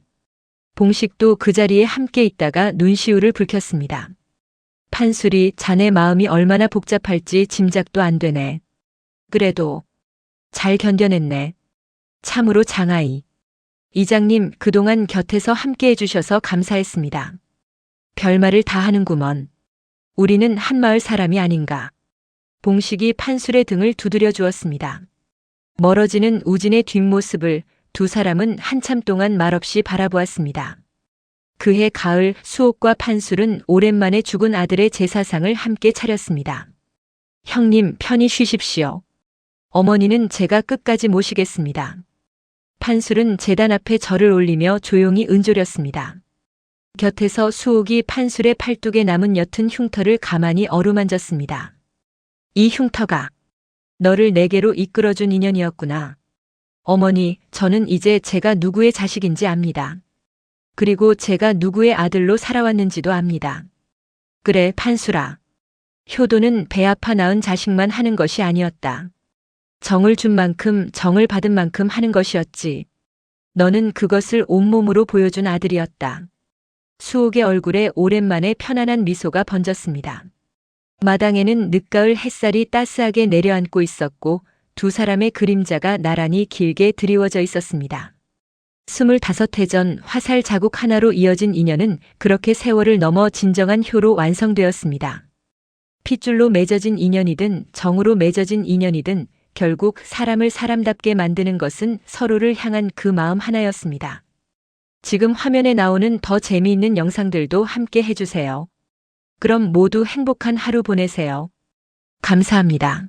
봉식도 그 자리에 함께 있다가 눈시울을 붉혔습니다. 판술이 자네 마음이 얼마나 복잡할지 짐작도 안 되네. 그래도 잘 견뎌냈네. 참으로 장하이. 이장님 그동안 곁에서 함께 해주셔서 감사했습니다. 별말을 다 하는구먼. 우리는 한마을 사람이 아닌가. 봉식이 판술의 등을 두드려 주었습니다. 멀어지는 우진의 뒷모습을 두 사람은 한참 동안 말없이 바라보았습니다. 그해 가을 수옥과 판술은 오랜만에 죽은 아들의 제사상을 함께 차렸습니다. 형님, 편히 쉬십시오. 어머니는 제가 끝까지 모시겠습니다. 판술은 제단 앞에 절을 올리며 조용히 은조렸습니다. 곁에서 수옥이 판술의 팔뚝에 남은 옅은 흉터를 가만히 어루만졌습니다. 이 흉터가 너를 내게로 이끌어준 인연이었구나. 어머니, 저는 이제 제가 누구의 자식인지 압니다. 그리고 제가 누구의 아들로 살아왔는지도 압니다. 그래, 판술아. 효도는 배 아파 낳은 자식만 하는 것이 아니었다. 정을 준 만큼 정을 받은 만큼 하는 것이었지. 너는 그것을 온몸으로 보여준 아들이었다. 수옥의 얼굴에 오랜만에 편안한 미소가 번졌습니다. 마당에는 늦가을 햇살이 따스하게 내려앉고 있었고 두 사람의 그림자가 나란히 길게 드리워져 있었습니다. 25해 전 화살 자국 하나로 이어진 인연은 그렇게 세월을 넘어 진정한 효로 완성되었습니다. 핏줄로 맺어진 인연이든 정으로 맺어진 인연이든 결국 사람을 사람답게 만드는 것은 서로를 향한 그 마음 하나였습니다. 지금 화면에 나오는 더 재미있는 영상들도 함께 해주세요. 그럼 모두 행복한 하루 보내세요. 감사합니다.